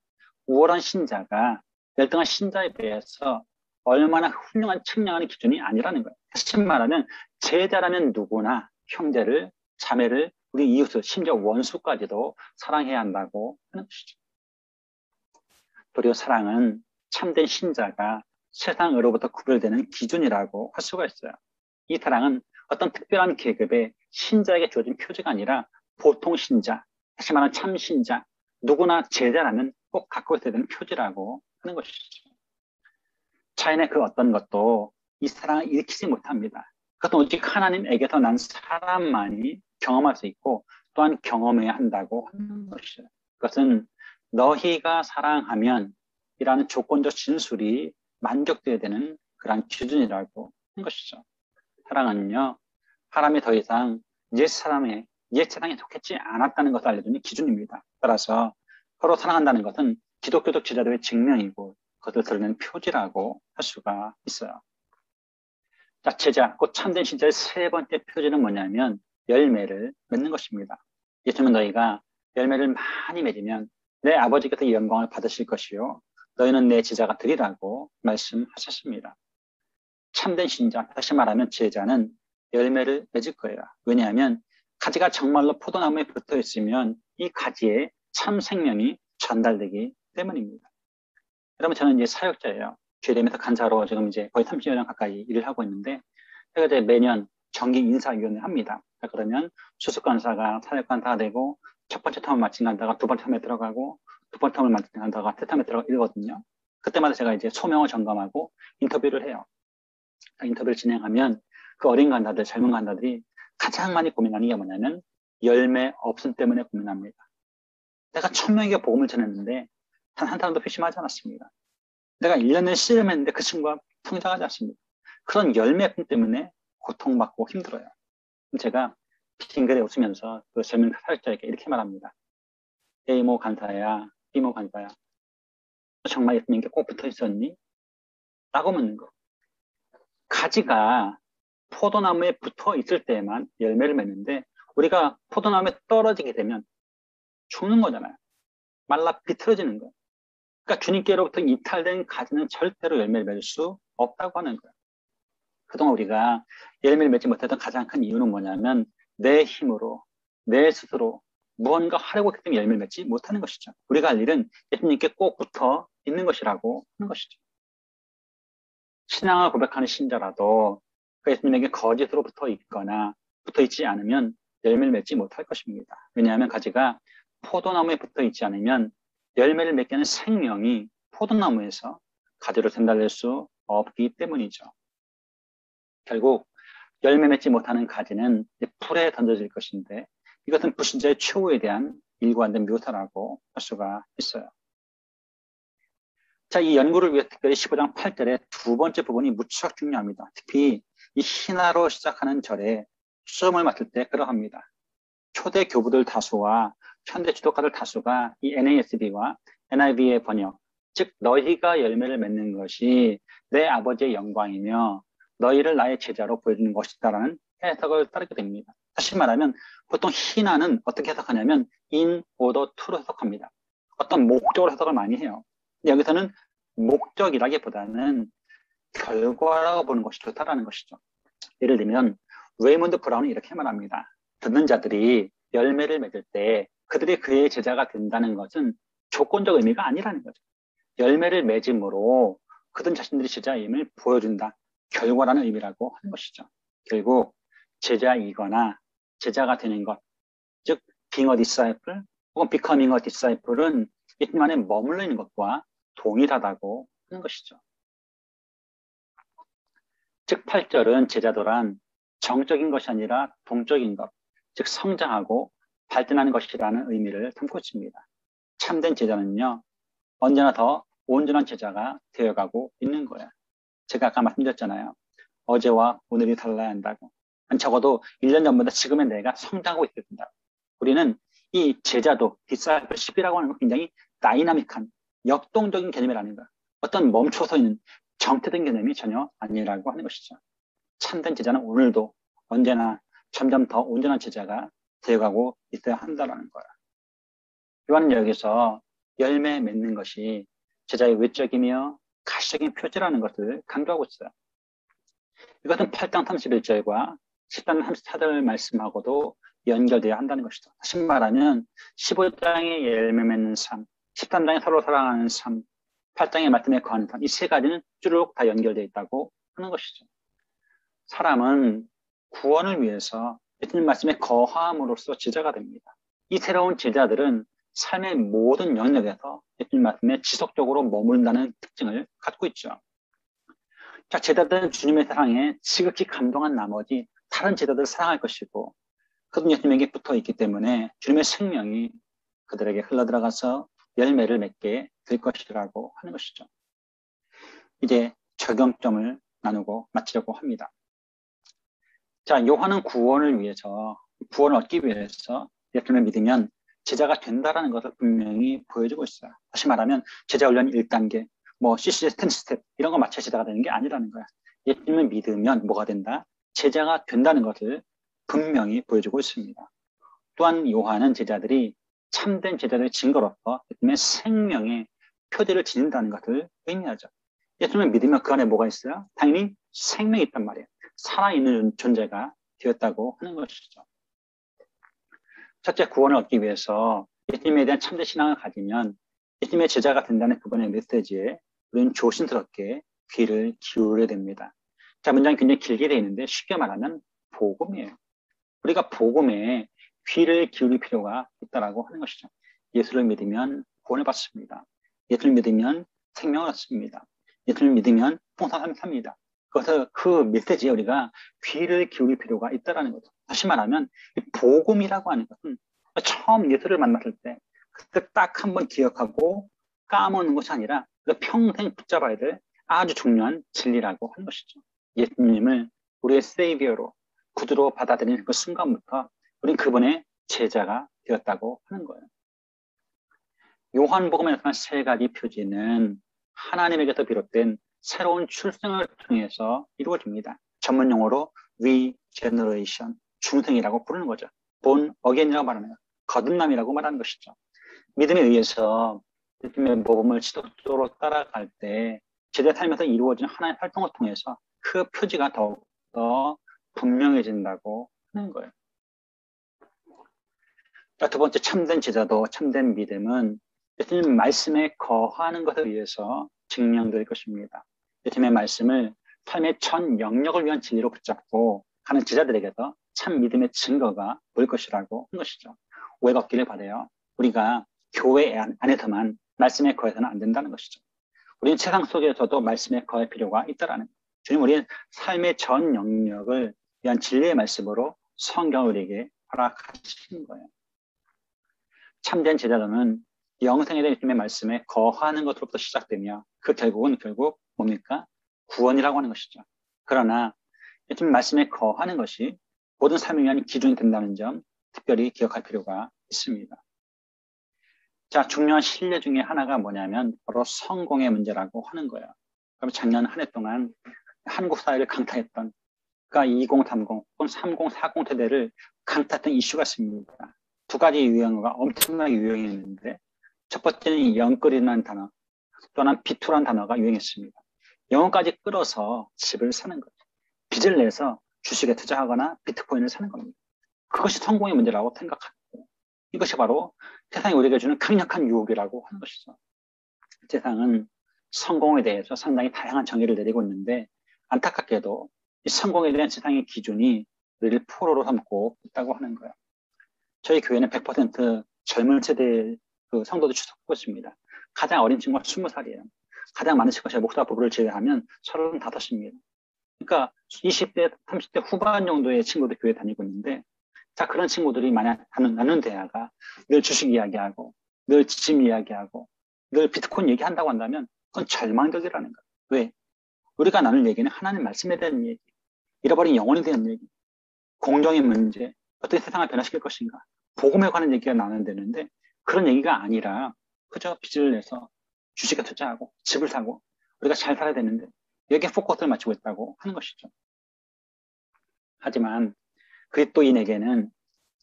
우월한 신자가 열등한 신자에 비해서 얼마나 훌륭한 측량하는 기준이 아니라는 거예요. 다시 말하면 제자라면 누구나 형제를, 자매를, 우리 이웃을, 심지어 원수까지도 사랑해야 한다고 하는 것이죠. 도리어 사랑은 참된 신자가 세상으로부터 구별되는 기준이라고 할 수가 있어요. 이 사랑은 어떤 특별한 계급의 신자에게 주어진 표지가 아니라 보통 신자, 다시 말하면 참 신자, 누구나 제자라면 꼭 갖고 있어야 되는 표지라고 하는 것이죠. 자연의 그 어떤 것도 이 사랑을 일으키지 못합니다. 그것도 오직 하나님에게서 난 사람만이 경험할 수 있고 또한 경험해야 한다고 하는 것이죠. 그것은 너희가 사랑하면 이라는 조건적 진술이 만족되어야 되는 그런 기준이라고 하는 것이죠. 사랑은요, 사람이 더 이상 옛 세상에 속했지 않았다는 것을 알려주는 기준입니다. 따라서 서로 사랑한다는 것은 기독교적 제자들의 증명이고 그것을 드러내는 표지라고 할 수가 있어요. 자, 제자, 곧 참된 신자의 세 번째 표지는 뭐냐면 열매를 맺는 것입니다. 예수님은 너희가 열매를 많이 맺으면 내 아버지께서 영광을 받으실 것이요 너희는 내 제자가 되리라고 말씀하셨습니다. 참된 신자, 다시 말하면 제자는 열매를 맺을 거예요. 왜냐하면 가지가 정말로 포도나무에 붙어 있으면 이 가지에 참 생명이 전달되기 때문입니다. 여러분, 저는 이제 사역자예요. 교회에서 간사로 지금 이제 거의 30여 년 가까이 일을 하고 있는데, 제가 이제 매년 정기 인사위원회 합니다. 그러면 수습간사가 사역간사가 되고, 첫 번째 텀을 마친 간사가 두 번째 텀에 들어가고, 두 번째 텀을 마친 간사가 세 텀에 들어가거든요. 그때마다 제가 이제 소명을 점검하고 인터뷰를 해요. 인터뷰를 진행하면 그 어린 간사들, 젊은 간사들이 가장 많이 고민하는 게 뭐냐면 열매 없음 때문에 고민합니다. 내가 1000명에게 복음을 전했는데 단 한 사람도 회심하지 않았습니다. 내가 1년을 씨름했는데 그 친구가 성장하지 않습니다. 그런 열매 없음 때문에 고통받고 힘들어요. 제가 빙그레 웃으면서 그 젊은 사역자에게 이렇게 말합니다. A모 간사야, B모 간사야, 너 정말 예수님께 꼭 붙어 있었니? 라고 묻는 거. 가지가 포도나무에 붙어 있을 때만 열매를 맺는데 우리가 포도나무에 떨어지게 되면 죽는 거잖아요. 말라 비틀어지는 거예요. 그러니까 주님께로부터 이탈된 가지는 절대로 열매를 맺을 수 없다고 하는 거예요. 그동안 우리가 열매를 맺지 못했던 가장 큰 이유는 뭐냐면 내 힘으로, 내 스스로 무언가 하려고 했기 때문에 열매를 맺지 못하는 것이죠. 우리가 할 일은 예수님께 꼭 붙어 있는 것이라고 하는 것이죠. 신앙을 고백하는 신자라도 그 예수님에게 거짓으로 붙어 있거나 붙어 있지 않으면 열매를 맺지 못할 것입니다. 왜냐하면 가지가 포도나무에 붙어 있지 않으면 열매를 맺게 하는 생명이 포도나무에서 가지로 전달될 수 없기 때문이죠. 결국 열매 맺지 못하는 가지는 풀에 던져질 것인데 이것은 불신자의 최후에 대한 일관된 묘사라고 할 수가 있어요. 자, 이 연구를 위해 특별히 15장 8절의 두 번째 부분이 무척 중요합니다. 특히 이 신화로 시작하는 절에 초점을 맞출 때 그러합니다. 초대 교부들 다수와 현대 주도가들 다수가 이 NASB와 NIV의 번역, 즉 너희가 열매를 맺는 것이 내 아버지의 영광이며 너희를 나의 제자로 보여주는 것이다라는 해석을 따르게 됩니다. 다시 말하면 보통 신화는 어떻게 해석하냐면 in order to로 해석합니다. 어떤 목적으로 해석을 많이 해요. 여기서는 목적이라기보다는 결과라고 보는 것이 좋다라는 것이죠. 예를 들면 레이먼드 브라운이 이렇게 말합니다. 듣는 자들이 열매를 맺을 때 그들이 그의 제자가 된다는 것은 조건적 의미가 아니라는 거죠. 열매를 맺음으로 그들 자신들이 제자임을 보여준다. 결과라는 의미라고 하는 것이죠. 결국 제자이거나 제자가 되는 것, 즉 being a disciple 혹은 becoming a disciple은 예수님 안에 머물러 있는 것과 동일하다고 하는 것이죠. 즉 8절은 제자도란 정적인 것이 아니라 동적인 것, 즉 성장하고 발전하는 것이라는 의미를 담고 있습니다. 참된 제자는요, 언제나 더 온전한 제자가 되어가고 있는 거예요. 제가 아까 말씀드렸잖아요. 어제와 오늘이 달라야 한다고. 적어도 1년 전보다 지금의 내가 성장하고 있어야 된다. 우리는 이 제자도, discipleship이라고 하는 건 굉장히 다이나믹한, 역동적인 개념이라는 거예요. 어떤 멈춰서 있는 정체된 개념이 전혀 아니라고 하는 것이죠. 참된 제자는 오늘도 언제나 점점 더 온전한 제자가 되어가고 있어야 한다는 거예요. 요한은 여기서 열매 맺는 것이 제자의 외적이며 가시적인 표지라는 것을 강조하고 있어요. 이것은 8장 31절과 10장 34절 말씀하고도 연결되어야 한다는 것이죠. 다시 말하면 15장의 열매 맺는 삶, 13장의 서로 사랑하는 삶, 8장의 말씀에 거하는 삶, 이 세 가지는 쭉 다 연결되어 있다고 하는 것이죠. 사람은 구원을 위해서 예수님 말씀에 거함으로써 제자가 됩니다. 이 새로운 제자들은 삶의 모든 영역에서 예수님 말씀에 지속적으로 머문다는 특징을 갖고 있죠. 자, 제자들은 주님의 사랑에 지극히 감동한 나머지 다른 제자들을 사랑할 것이고 그들은 예수님에게 붙어 있기 때문에 주님의 생명이 그들에게 흘러들어가서 열매를 맺게 될 것이라고 하는 것이죠. 이제 적용점을 나누고 마치려고 합니다. 자, 요한은 구원을 얻기 위해서 예수님을 믿으면 제자가 된다라는 것을 분명히 보여주고 있어요. 다시 말하면 제자 훈련 1단계, CC의 10스텝 이런 거 맞춰 제자가 되는 게 아니라는 거야. 예수님을 믿으면 뭐가 된다? 제자가 된다는 것을 분명히 보여주고 있습니다. 또한 요한은 제자들이 참된 제자들의 증거로서 예수님의 생명의 표대를 지닌다는 것을 의미하죠. 예수님을 믿으면 그 안에 뭐가 있어요? 당연히 생명이 있단 말이에요. 살아있는 존재가 되었다고 하는 것이죠. 첫째, 구원을 얻기 위해서 예수님에 대한 참된 신앙을 가지면 예수님의 제자가 된다는 그분의 메시지에 우리는 조심스럽게 귀를 기울여야 됩니다. 자, 문장이 굉장히 길게 되어 있는데 쉽게 말하면 복음이에요. 우리가 복음에 귀를 기울일 필요가 있다고 하는 것이죠. 예수를 믿으면 구원을 받습니다. 예수를 믿으면 생명을 얻습니다. 예수를 믿으면 풍성함을 삽니다. 그래서 그 메시지에 우리가 귀를 기울일 필요가 있다는 거죠. 다시 말하면 이 복음이라고 하는 것은 처음 예수를 만났을 때 그때 딱 한번 기억하고 까먹는 것이 아니라 평생 붙잡아야 될 아주 중요한 진리라고 하는 것이죠. 예수님을 우리의 세이비어로 구주로 받아들이는 그 순간부터 우리는 그분의 제자가 되었다고 하는 거예요. 요한복음에 나타난 세 가지 표지는 하나님에게서 비롯된 새로운 출생을 통해서 이루어집니다. 전문 용어로 regeneration, 중생이라고 부르는 거죠. born again이라고 말하는 거예요. 거듭남이라고 말하는 것이죠. 믿음에 의해서 예수님의 복음을 지속적으로 따라갈 때 제자 삶에서 이루어진 하나의 활동을 통해서 그 표지가 더욱더 분명해진다고 하는 거예요. 자, 두 번째, 참된 제자도 참된 믿음은 예수님 말씀에 거하는 것을 위해서 증명될 것입니다. 예수님의 말씀을 삶의 전 영역을 위한 진리로 붙잡고 가는 제자들에게서 참 믿음의 증거가 보일 것이라고 하는 것이죠. 오해가 없기를 바라요. 우리가 교회 안에서만 말씀에 거해서는 안 된다는 것이죠. 우리는 세상 속에서도 말씀에 거할 필요가 있다라는 거예요. 주님, 우리는 삶의 전 영역을 위한 진리의 말씀으로 성경을 우리에게 허락하신 거예요. 참된 제자들은 영생에 대한 예수님의 말씀에 거하는 것으로부터 시작되며 그 결국은 결국 뭡니까? 구원이라고 하는 것이죠. 그러나 예수님 말씀에 거하는 것이 모든 삶을 위한 기준이 된다는 점 특별히 기억할 필요가 있습니다. 자, 중요한 신뢰 중에 하나가 뭐냐면 바로 성공의 문제라고 하는 거예요. 그럼 작년 한 해 동안 한국 사회를 강타했던 그러니까 2030 혹은 3040 세대를 강타했던 이슈가 있습니다. 두 가지 유형어가 엄청나게 유행했는데 첫 번째는 영끌이라는 단어 또는 비투라는 단어가 유행했습니다. 영어까지 끌어서 집을 사는 거죠. 빚을 내서 주식에 투자하거나 비트코인을 사는 겁니다. 그것이 성공의 문제라고 생각하고 이것이 바로 세상이 우리에게 주는 강력한 유혹이라고 하는 것이죠. 세상은 성공에 대해서 상당히 다양한 정의를 내리고 있는데 안타깝게도 이 성공에 대한 세상의 기준이 우리를 포로로 삼고 있다고 하는 거예요. 저희 교회는 100% 젊은 세대의 그 성도들 추석하고 있습니다. 가장 어린 친구가 20살이에요. 가장 많은 친구가 제 목사 부부를 제외하면 35입니다. 그러니까 20대, 30대 후반 정도의 친구들 교회 다니고 있는데 자, 그런 친구들이 만약 나눈 대화가 늘 주식 이야기하고 늘 집 이야기하고 늘 비트코인 얘기한다고 한다면 그건 절망적이라는 거예요. 왜? 우리가 나눌 얘기는 하나님 말씀에 대한 얘기, 잃어버린 영혼에 대한 얘기, 공정의 문제, 어떻게 세상을 변화시킬 것인가, 복음에 관한 얘기가 나눠되는데 그런 얘기가 아니라 그저 빚을 내서 주식에 투자하고 집을 사고 우리가 잘 살아야 되는데 여기에 포커스를 맞추고 있다고 하는 것이죠. 하지만 그리스도인에게는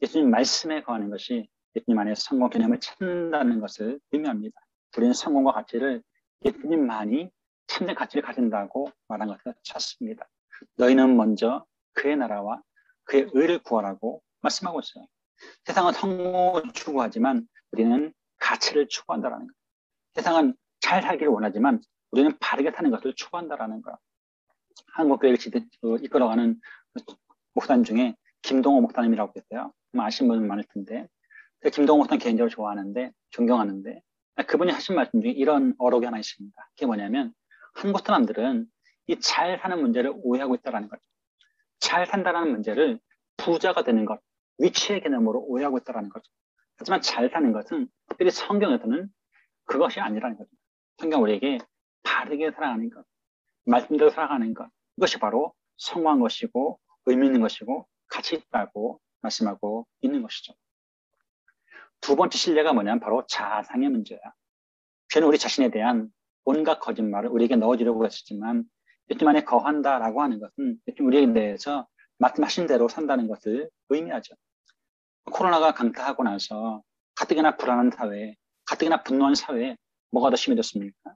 예수님 말씀에 거하는 것이 예수님 안에서 성공 개념을 찾는다는 것을 의미합니다. 우리는 성공과 가치를 예수님만이 참된 가치를 가진다고 말한 것을 찾습니다. 너희는 먼저 그의 나라와 그의 의를 구하라고 말씀하고 있어요. 세상은 성공을 추구하지만 우리는 가치를 추구한다는 거예요. 세상은 잘 살기를 원하지만 우리는 바르게 사는 것을 추구한다는 거예요. 한국교회를 이끌어가는 목사님 중에 김동호 목사님이라고 계세요. 아시는 분은 많을 텐데 김동호 목사님 개인적으로 좋아하는데 존경하는데 그분이 하신 말씀 중에 이런 어록이 하나 있습니다. 그게 뭐냐면 한국 사람들은 이 잘 사는 문제를 오해하고 있다는 거죠. 잘 산다는 문제를 부자가 되는 것, 위치의 개념으로 오해하고 있다는 거죠. 하지만 잘 사는 것은 특별히 성경에서는 그것이 아니라는 거죠. 성경 우리에게 바르게 살아가는 것, 말씀대로 살아가는 것, 이것이 바로 성공한 것이고 의미 있는 것이고 가치 있다고 말씀하고 있는 것이죠. 두 번째 신뢰가 뭐냐면 바로 자상의 문제야. 죄는 우리 자신에 대한 온갖 거짓말을 우리에게 넣어주려고 했었지만 예수님 안에 거한다라고 하는 것은 예수님 우리에 대해서 말씀하신 대로 산다는 것을 의미하죠. 코로나가 강타하고 나서 가뜩이나 불안한 사회, 가뜩이나 분노한 사회에 뭐가 더 심해졌습니까?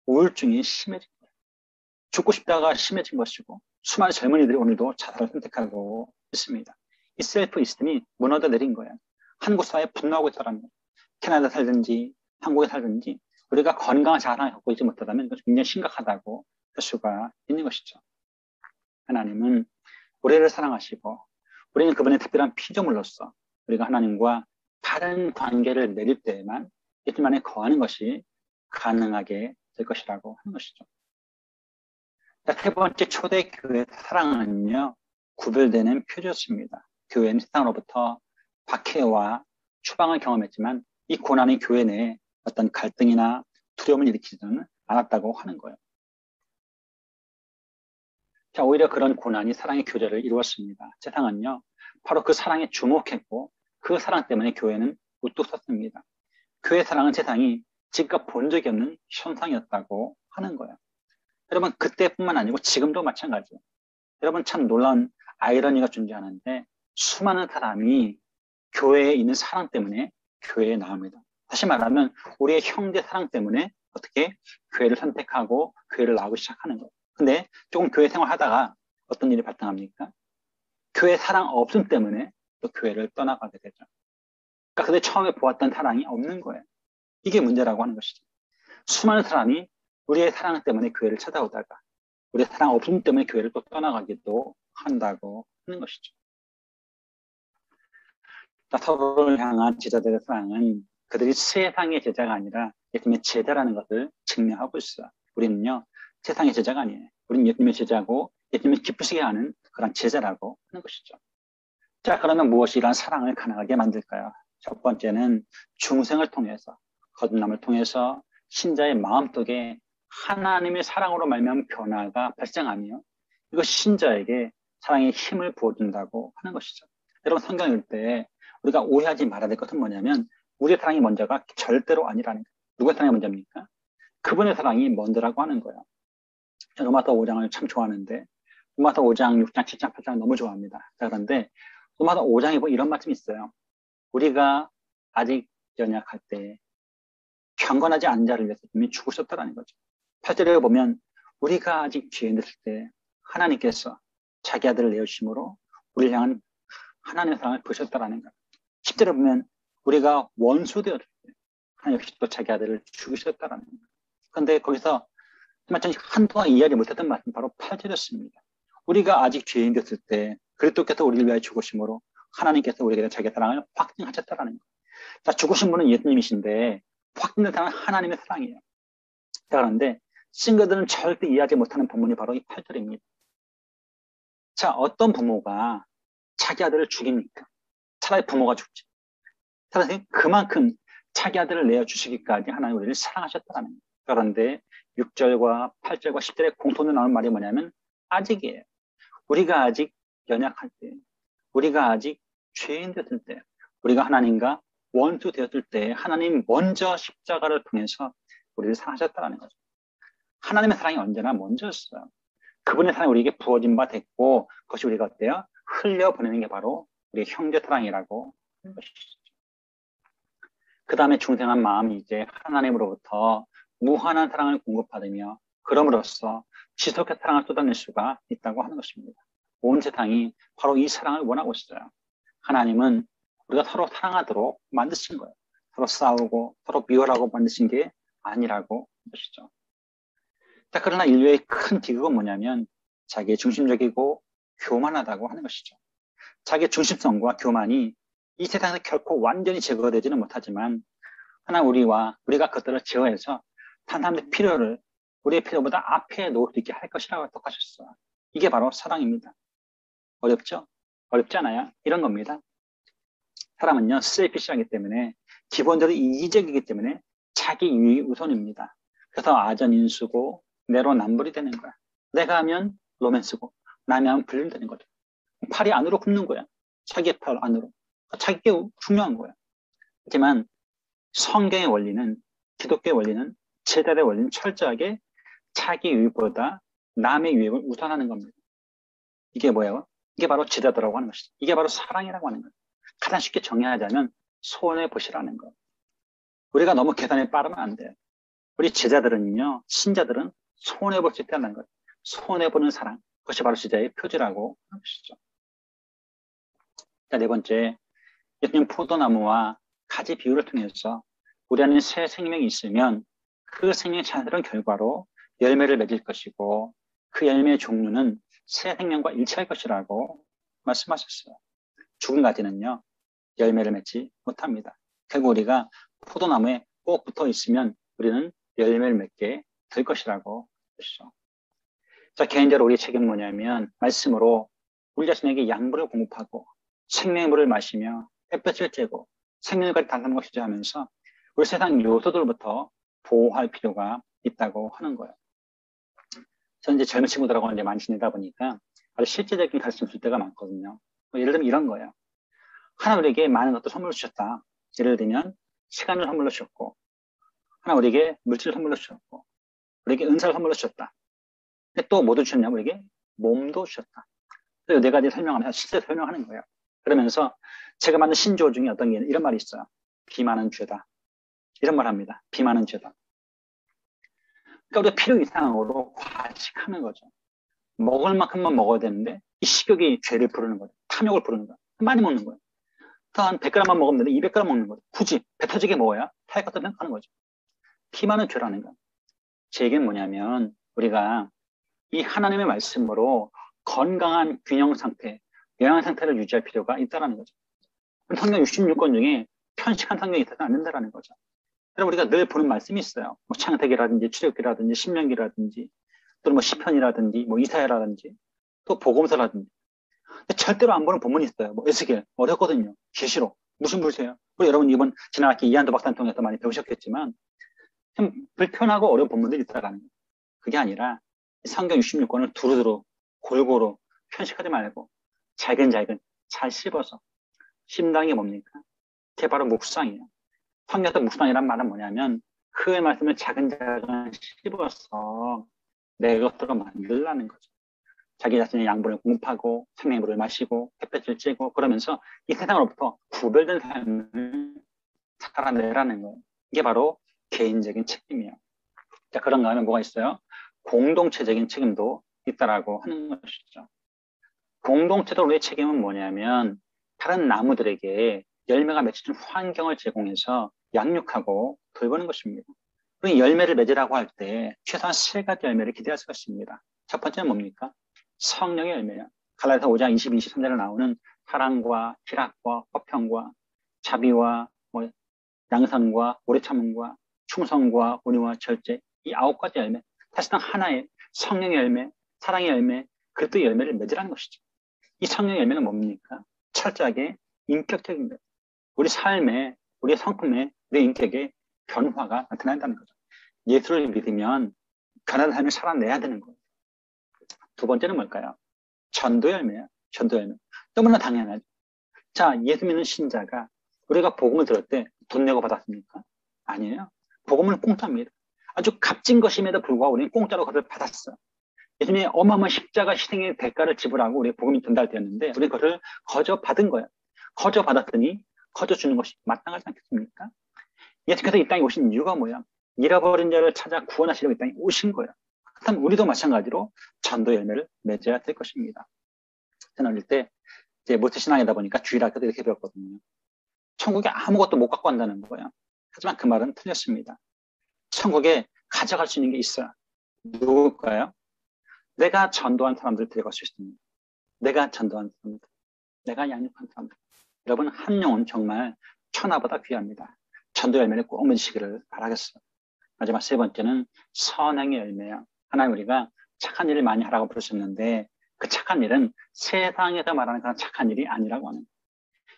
우울증이 심해진 거예요. 죽고 싶다가 심해진 것이고 수많은 젊은이들이 오늘도 자살을 선택하고 있습니다. 이 셀프 이스템이 무너져 내린 거예요. 한국 사회에 분노하고 있다는 거예요. 캐나다 살든지 한국에 살든지 우리가 건강한 자상을 갖고 있지 못하다면 이것은 굉장히 심각하다고 할 수가 있는 것이죠. 하나님은 우리를 사랑하시고 우리는 그분의 특별한 피조물로서 우리가 하나님과 바른 관계를 맺을 때에만 예수님 안에 거하는 것이 가능하게 될 것이라고 하는 것이죠. 자, 세 번째 초대교회 사랑은요, 구별되는 표지였습니다. 교회는 세상으로부터 박해와 추방을 경험했지만 이 고난이 교회 내에 어떤 갈등이나 두려움을 일으키지는 않았다고 하는 거예요. 자, 오히려 그런 고난이 사랑의 교제를 이루었습니다. 세상은요, 바로 그 사랑에 주목했고 그 사랑 때문에 교회는 우뚝 섰습니다. 교회 사랑은 세상이 지금껏 본 적이 없는 현상이었다고 하는 거예요. 여러분, 그때뿐만 아니고 지금도 마찬가지예요. 여러분, 참 놀라운 아이러니가 존재하는데 수많은 사람이 교회에 있는 사랑 때문에 교회에 나옵니다. 다시 말하면 우리의 형제 사랑 때문에 어떻게 교회를 선택하고 교회를 나오기 시작하는 거예요. 근데 조금 교회 생활하다가 어떤 일이 발생합니까? 교회 사랑 없음 때문에 또 교회를 떠나가게 되죠. 그러니까 그때 처음에 보았던 사랑이 없는 거예요. 이게 문제라고 하는 것이죠. 수많은 사람이 우리의 사랑 때문에 교회를 찾아오다가 우리의 사랑 없음 때문에 교회를 또 떠나가기도 한다고 하는 것이죠. 서로를 향한 제자들의 사랑은 그들이 세상의 제자가 아니라 예수님의 제자라는 것을 증명하고 있어요. 우리는요, 세상의 제자가 아니에요. 우리는 예수님의 제자고 예수님을 기쁘시게 하는 그런 제자라고 하는 것이죠. 자, 그러면 무엇이 이러한 사랑을 가능하게 만들까요? 첫 번째는 중생을 통해서 거듭남을 통해서 신자의 마음속에 하나님의 사랑으로 말미암은 변화가 발생하며 이것이 신자에게 사랑의 힘을 부어준다고 하는 것이죠. 여러분 성경 읽을 때 우리가 오해하지 말아야 될 것은 뭐냐면 우리의 사랑이 먼저가 절대로 아니라는 거예요. 누구의 사랑이 먼저입니까? 그분의 사랑이 먼저라고 하는 거예요. 로마서 5장을 참 좋아하는데 로마서 5장, 6장, 7장, 8장 너무 좋아합니다. 그런데 로마서 5장에 보면 이런 말씀이 있어요. 우리가 아직 연약할 때 경건하지 않은 자를 위해서 이미 죽으셨다라는 거죠. 8절에 보면 우리가 아직 죄인 됐을 때 하나님께서 자기 아들을 내어주심으로 우리를 향한 하나님의 사랑을 보셨다라는 거예요. 10절에 보면 우리가 원수 되었을 때 하나님 역시 또 자기 아들을 죽으셨다라는 거예요. 그런데 거기서 한동안 이해하지 못했던 말씀 바로 8절이었습니다. 우리가 아직 죄인 됐을 때 그리스도께서 우리를 위하여 죽으심으로 하나님께서 우리에게 자기 사랑을 확증하셨다라는 거예요. 자, 죽으신 분은 예수님이신데 확증된 사랑은 하나님의 사랑이에요. 자, 그런데 싱거들은 절대 이해하지 못하는 본문이 바로 이 8절입니다. 자, 어떤 부모가 자기 아들을 죽입니까? 차라리 부모가 죽지. 차라리 그만큼 자기 아들을 내어주시기까지 하나님 우리를 사랑하셨다는 거예요. 그런데 6절과 8절과 10절에 공통으로 나오는 말이 뭐냐면 아직이에요. 우리가 아직 연약할 때, 우리가 아직 죄인 됐을 때, 우리가 하나님과 원수 되었을 때 하나님 먼저 십자가를 통해서 우리를 사랑하셨다는 거죠. 하나님의 사랑이 언제나 먼저였어요. 그분의 사랑이 우리에게 부어진 바 됐고 그것이 우리가 어때요? 흘려보내는 게 바로 우리의 형제 사랑이라고 하는 것이죠. 그 다음에 중생한 마음이 이제 하나님으로부터 무한한 사랑을 공급받으며 그럼으로써 지속해 사랑을 쏟아낼 수가 있다고 하는 것입니다. 온 세상이 바로 이 사랑을 원하고 있어요. 하나님은 우리가 서로 사랑하도록 만드신 거예요. 서로 싸우고 서로 비열하고 만드신 게 아니라고 하는 것이죠. 자, 그러나 인류의 큰 비극은 뭐냐면 자기의 중심적이고 교만하다고 하는 것이죠. 자기의 중심성과 교만이 이 세상에서 결코 완전히 제거되지는 못하지만 하나 우리가 그것들을 제어해서 한 사람의 필요를 우리의 필요보다 앞에 놓을 수 있게 할 것이라고 약속하셨어요. 이게 바로 사랑입니다. 어렵죠? 어렵지 않아요? 이런 겁니다. 사람은요, 셀피시하기 때문에 기본적으로 이기적이기 때문에 자기 유익이 우선입니다. 그래서 아전인수고 내로남불이 되는 거야. 내가 하면 로맨스고 남이 하면 불륜되는 거죠. 팔이 안으로 굽는 거야. 자기의 팔 안으로. 자기게 중요한 거야. 하지만 성경의 원리는, 기독교의 원리는, 제자의 원리는 철저하게 자기 유익보다 남의 유익을 우선하는 겁니다. 이게 뭐예요? 이게 바로 제자도라고 하는 것이죠. 이게 바로 사랑이라고 하는 거예요. 가장 쉽게 정의하자면 손해보시라는 거예요. 우리가 너무 계산에 빠르면 안 돼요. 우리 제자들은요, 신자들은 손해볼 수 있다는 거예요. 손해보는 사랑. 그것이 바로 제자의 표지라고 하는 것이죠. 자, 네 번째, 예수님 포도나무와 가지 비유를 통해서 우리 안에 새 생명이 있으면 그 생명의 자연스러운 결과로 열매를 맺을 것이고 그 열매의 종류는 새 생명과 일치할 것이라고 말씀하셨어요. 죽은 가지는요, 열매를 맺지 못합니다. 결국 우리가 포도나무에 꼭 붙어 있으면 우리는 열매를 맺게 될 것이라고 하시죠. 자, 개인적으로 우리의 책임은 뭐냐면 말씀으로 우리 자신에게 양분을 공급하고 생명의 물을 마시며 햇볕을 쬐고 생명까지 담는 것이지 하면서 우리 세상 요소들부터 보호할 필요가 있다고 하는 거예요. 저는 이제 젊은 친구들하고 이제 많이 지내다 보니까 아주 실제적인 가르침을 줄 때가 많거든요. 예를 들면 이런 거예요. 하나 우리에게 많은 것도 선물로 주셨다. 예를 들면 시간을 선물로 주셨고, 하나 우리에게 물질을 선물로 주셨고, 우리에게 은사를 선물로 주셨다. 근데 또 뭐도 주셨냐면 우리에게 몸도 주셨다. 그래서 네 가지 설명하면서 실제 설명하는 거예요. 그러면서 제가 만든 신조어 중에 어떤 게 이런 말이 있어요. 비 많은 죄다. 이런 말 합니다. 비 많은 죄다. 그러니까 우리가 필요 이상으로 과식하는 거죠. 먹을 만큼만 먹어야 되는데 이 식욕이 죄를 부르는 거예요. 탐욕을 부르는 거예요. 많이 먹는 거예요. 또 한 100g만 먹으면 되는데 200g 먹는 거예요. 굳이 배 터지게 먹어야 탈 것 같다고 생각하는 거죠. 비 많은 죄라는 거예요. 제 얘기는 뭐냐면 우리가 이 하나님의 말씀으로 건강한 균형 상태, 영양 상태를 유지할 필요가 있다는 거죠. 성경 66권 중에 편식한 성경이 있어서는 안 된다는 거죠. 여러분 우리가 늘 보는 말씀이 있어요. 뭐 창세기라든지 출애굽기라든지 신명기라든지 또는 뭐 시편이라든지 뭐 이사야라든지 또 복음서라든지 절대로 안 보는 본문이 있어요. 뭐 에스겔 어렵거든요. 계시록 무슨 불세요? 우리 여러분 이번 지난 학기 이한도 박사님 통해서 많이 배우셨겠지만 좀 불편하고 어려운 본문들이 있다라는 거예요. 그게 아니라 성경 66권을 두루두루 골고루 편식하지 말고 잘근잘근 잘 씹어서 씹는다는 게 뭡니까? 그게 바로 묵상이에요. 성경에서 묵상이란 말은 뭐냐면 그 말씀을 차근차근 씹어서 내 것으로 만들라는 거죠. 자기 자신의 양분을 공급하고 생명물을 마시고 햇볕을 쬐고 그러면서 이 세상으로부터 구별된 삶을 살아내라는 거예요. 이게 바로 개인적인 책임이에요. 자, 그런가 하면 뭐가 있어요? 공동체적인 책임도 있다라고 하는 것이죠. 공동체적으로의 책임은 뭐냐면 다른 나무들에게 열매가 맺히는 환경을 제공해서 양육하고 돌보는 것입니다. 우리 열매를 맺으라고 할 때 최소한 세 가지 열매를 기대할 수가 있습니다. 첫 번째는 뭡니까? 성령의 열매야. 갈라디아서 5장 22, 23절에 나오는 사랑과 희락과 화평과 자비와 양선과 오래 참음과 충성과 온유와 절제, 이 9가지 열매, 사실상 하나의 성령의 열매, 사랑의 열매, 그리스도의 열매를 맺으라는 것이죠. 이 성령의 열매는 뭡니까? 철저하게 인격적인 거예요. 우리 삶에, 우리의 성품에, 우리의 인격에 변화가 나타난다는 거죠. 예수를 믿으면 가난한 삶을 살아내야 되는 거예요. 두 번째는 뭘까요? 전도 열매야. 전도 열매. 너무나 당연하죠. 자, 예수 믿는 신자가 우리가 복음을 들을 때 돈 내고 받았습니까? 아니에요. 복음은 공짜입니다. 아주 값진 것임에도 불구하고 우리는 공짜로 그것을 받았어요. 예수님이 어마어마한 십자가 희생의 대가를 지불하고 우리의 복음이 전달되었는데 우리는 그것을 거저 받은 거예요. 거저 받았더니 거저 주는 것이 마땅하지 않겠습니까? 예수께서 이 땅에 오신 이유가 뭐야? 잃어버린 자를 찾아 구원하시려고 이 땅에 오신 거예요. 그렇다면 우리도 마찬가지로 전도 열매를 맺어야 될 것입니다. 저는 어릴 때 이제 모태신앙이다 보니까 주일학교도 이렇게 배웠거든요. 천국에 아무것도 못 갖고 간다는 거예요. 하지만 그 말은 틀렸습니다. 천국에 가져갈 수 있는 게 있어요. 누굴까요? 내가 전도한 사람들을 데려갈 수 있습니다. 내가 전도한 사람들, 내가 양육한 사람들. 여러분, 한 영혼 정말 천하보다 귀합니다. 전도 열매를 꼭 맺으시기를 바라겠어요. 마지막 세 번째는 선행의 열매야. 하나님 우리가 착한 일을 많이 하라고 부르셨는데 그 착한 일은 세상에서 말하는 그런 착한 일이 아니라고 하는 거예요.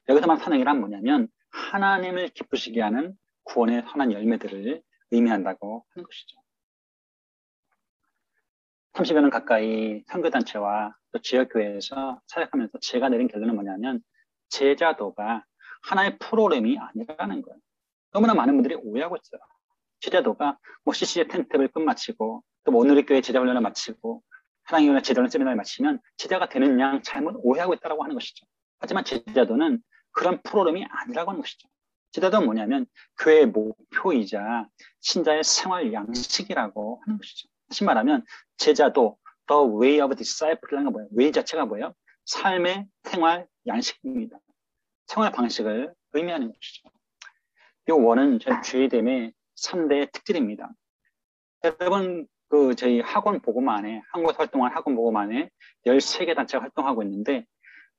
여기서 말하는 선행이란 뭐냐면 하나님을 기쁘시게 하는 구원의 선한 열매들을 의미한다고 하는 것이죠. 30여 년 가까이 선교단체와 또 지역교회에서 사역하면서 제가 내린 결론은 뭐냐면 제자도가 하나의 프로그램이 아니라는 거예요. 너무나 많은 분들이 오해하고 있어요. 제자도가 CC의 텐트를 끝마치고 또 오늘의 교회 제자훈련을 마치고 사랑의 교회 제자훈련 세미나를 마치면 제자가 되는 양 잘못 오해하고 있다고 하는 것이죠. 하지만 제자도는 그런 프로그램이 아니라고 하는 것이죠. 제자도는 뭐냐면 교회의 목표이자 신자의 생활 양식이라고 하는 것이죠. 다시 말하면 제자도 The Way of Disciple이라는 건 뭐예요? Way 자체가 뭐예요? 삶의 생활 양식입니다. 생활 방식을 의미하는 것이죠. 이 원은 저희 주의됨의 3대 특질입니다. 여러분, 저희 학원 보고만 안에, 한국에서 활동한 학원 보고만 안에 13개 단체가 활동하고 있는데,